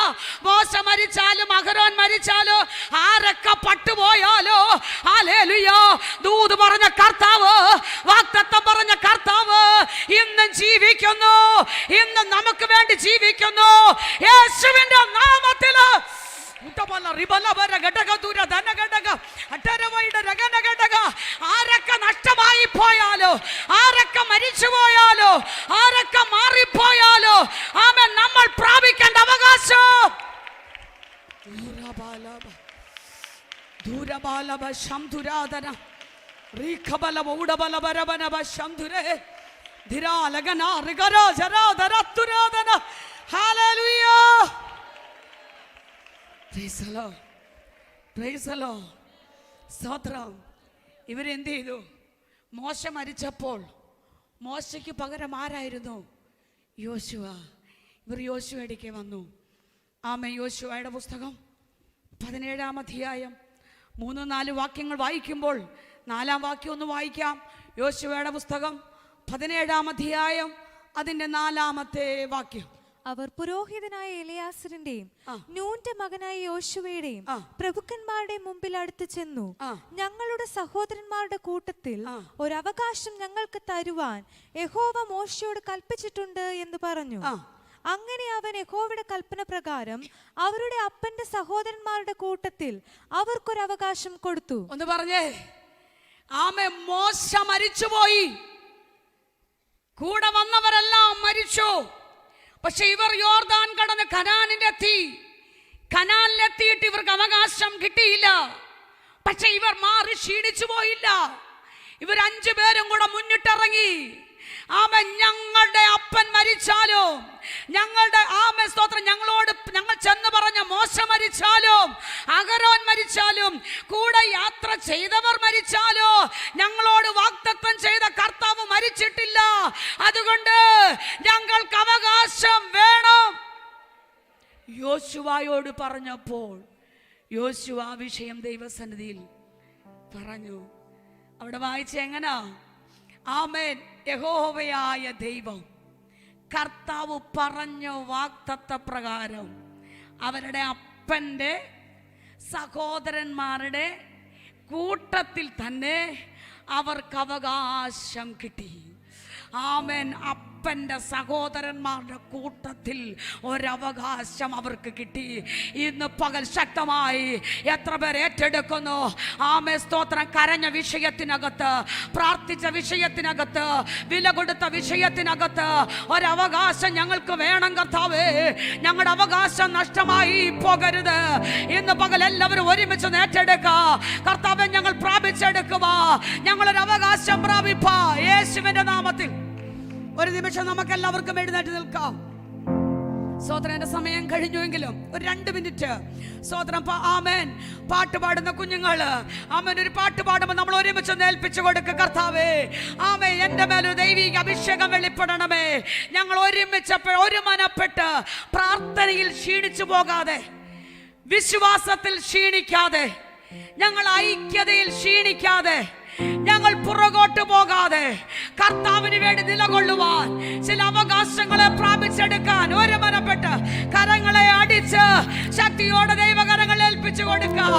മോശ മരിച്ചാലും അഹരോൻ മരിച്ചാലോ, ആരൊക്കെ പട്ടുപോയാലോ, ഹല്ലേലൂയ, ദൂത് പറഞ്ഞ കർത്താവ്, വാഗ്ദത്തം പറഞ്ഞ കർത്താവ് ഇന്നും ജീവിക്കുന്നു, ഇന്നും നമുക്ക് വേണ്ടി ജീവിക്കുന്നു. യേശുവിന്റെ നാമത്തിൽ ആരൊക്കെ നഷ്ടമായി പോയാലോ, ആരൊക്കെ മരിച്ചു പോയാലോ, ആരൊക്കെ മാറിപ്പോയാലോ, ആമേൻ, നമ്മൾ പ്രാപിക്കേണ്ട അവകാശം സ്തോത്രം. ഇവരെന്ത് ചെയ്തു? മോശ മരിച്ചപ്പോൾ മോശയ്ക്ക് പകരം ആരായിരുന്നു? യോശുവ. ഇവർ യോശുവയിലേക്ക് വന്നു. ആമേൻ. യോശുവയുടെ പുസ്തകം 17-ാം അധ്യായം 3-4 വാക്യങ്ങൾ വായിക്കുമ്പോൾ 4-ാം വാക്യം ഒന്ന് വായിക്കാം. യോശുവയുടെ പുസ്തകം 17-ാം അധ്യായം അതിൻ്റെ 4-ാമത്തെ വാക്യം. അവർ പുരോഹിതനായ എലിയാസറിന്റെയും നൂന്റെ മകനായ യോശുവയുടെയും പ്രഭുക്കന്മാരുടെയും മുമ്പിൽ അടുത്ത് ചെന്നു, ഞങ്ങളുടെ സഹോദരന്മാരുടെ കൂട്ടത്തിൽ ഒരവകാശം ഞങ്ങൾക്ക് തരുവാൻ യഹോവ മോശയോട് കൽപ്പിച്ചിട്ടുണ്ട് എന്ന് പറഞ്ഞു. അങ്ങനെ അവൻ യഹോവയുടെ കൽപ്പന പ്രകാരം അവരുടെ അപ്പന്റെ സഹോദരന്മാരുടെ കൂട്ടത്തിൽ അവർക്കൊരവകാശം കൊടുത്തു. ഒന്ന് പറഞ്ഞേ ആമേ. മോശ മരിച്ചുപോയി, കൂടെ വന്നവരെല്ലാം മരിച്ചു. പക്ഷെ ഇവർ യോർദാൻ കടന്ന് കനാനിലെത്തി. കനാനിലെത്തിയിട്ട് ഇവർക്ക് അവകാശം കിട്ടിയില്ല. പക്ഷെ ഇവർ മാറി ക്ഷീണിച്ചു പോയില്ല. ഇവർ 5 പേരും കൂടെ മുന്നിട്ടിറങ്ങി. ആമേൻ. ഞങ്ങളുടെ അപ്പൻ മരിച്ചാലും, ഞങ്ങളുടെ ആമേൻ സ്തോത്രം, ഞങ്ങൾ ചെന്ന് പറഞ്ഞ മോശ മരിച്ചാലും അഹരോൻ മരിച്ചാലും കൂടെ യാത്ര ചെയ്തവർ മരിച്ചാലോ, ഞങ്ങളോട് വാഗ്ദത്തം ചെയ്ത കർത്താവ് മരിച്ചിട്ടില്ല, അതുകൊണ്ട് ഞങ്ങൾക്ക് അവകാശം വേണം. യോശുവയോട് പറഞ്ഞപ്പോൾ യോശുവ ആ വിഷയം ദൈവസന്നിധിയിൽ പറഞ്ഞു. അവിടെ വായിച്ച എങ്ങനാ? ആമേൻ. യഹോവയായ ദൈവം കർത്താവ് പറഞ്ഞ വാഗ്ദത്ത പ്രകാരം അവരുടെ അപ്പൻ്റെ സഹോദരന്മാരുടെ കൂട്ടത്തിൽ തന്നെ അവർക്ക് അവകാശം കിട്ടി. ആമേൻ. അപ്പൻ്റെ സഹോദരന്മാരുടെ കൂട്ടത്തിൽ ഒരവകാശം അവർക്ക് കിട്ടി. ഇന്ന് പകൽ ശക്തമായി എത്ര പേർ ഏറ്റെടുക്കുന്നു? ആമേൻ സ്തോത്രം. കരഞ്ഞ വിഷയത്തിനകത്ത്, പ്രാർത്ഥിച്ച വിഷയത്തിനകത്ത്, വില കൊടുത്ത വിഷയത്തിനകത്ത് ഒരവകാശം ഞങ്ങൾക്ക് വേണം കർത്താവേ. ഞങ്ങളുടെ അവകാശം നഷ്ടമായി പോകരുത്. ഇന്ന് പകൽ എല്ലാവരും ഒരുമിച്ച് ഏറ്റെടുക്കുക. കർത്താവേ, ഞങ്ങൾ പ്രാപിച്ചെടുക്കുക, ഞങ്ങളൊരു അവകാശം പ്രാപിപ്പാ യേശുവിന്റെ നാമത്തിൽ. ഒരു നിമിഷം നമുക്ക് എല്ലാവർക്കും എഴുന്നേറ്റ് നിൽക്കാം. സ്തോത്രന്റെ സമയം കഴിഞ്ഞുവെങ്കിലും ഒരു 2 മിനിറ്റ് സ്തോത്രം. ആമേൻ. പാട്ട് പാടുന്ന കുഞ്ഞുങ്ങള് ആമേൻ ഒരു പാട്ട് പാടുമ്പോൾ നമ്മൾ ഒരുമിച്ച് ഏൽപ്പിച്ചു കൊടുക്കുക. കർത്താവേ, ആമേൻ, എൻ്റെ മേലൊരു ദൈവിക അഭിഷേകം വെളിപ്പെടണമേ. ഞങ്ങൾ ഒരുമിച്ചപ്പോൾ ഒരു മനപ്പെട്ട് പ്രാർത്ഥനയിൽ ക്ഷീണിച്ചു പോകാതെ, വിശ്വാസത്തിൽ ക്ഷീണിക്കാതെ, ഞങ്ങൾ ഐക്യതയിൽ ക്ഷീണിക്കാതെ, ഞങ്ങൾ പുറകോട്ട് പോകാതെ കർത്താവിന് വേണ്ടി നിലകൊള്ളുവാൻ, ചില അവകാശങ്ങളെ പ്രാപിച്ചെടുക്കാൻ ഒരു മനപ്പെട്ട് കരങ്ങളെ അടിച്ച് ശക്തിയോടെ ദൈവകരങ്ങൾ ഏൽപ്പിച്ചു കൊടുക്കുക.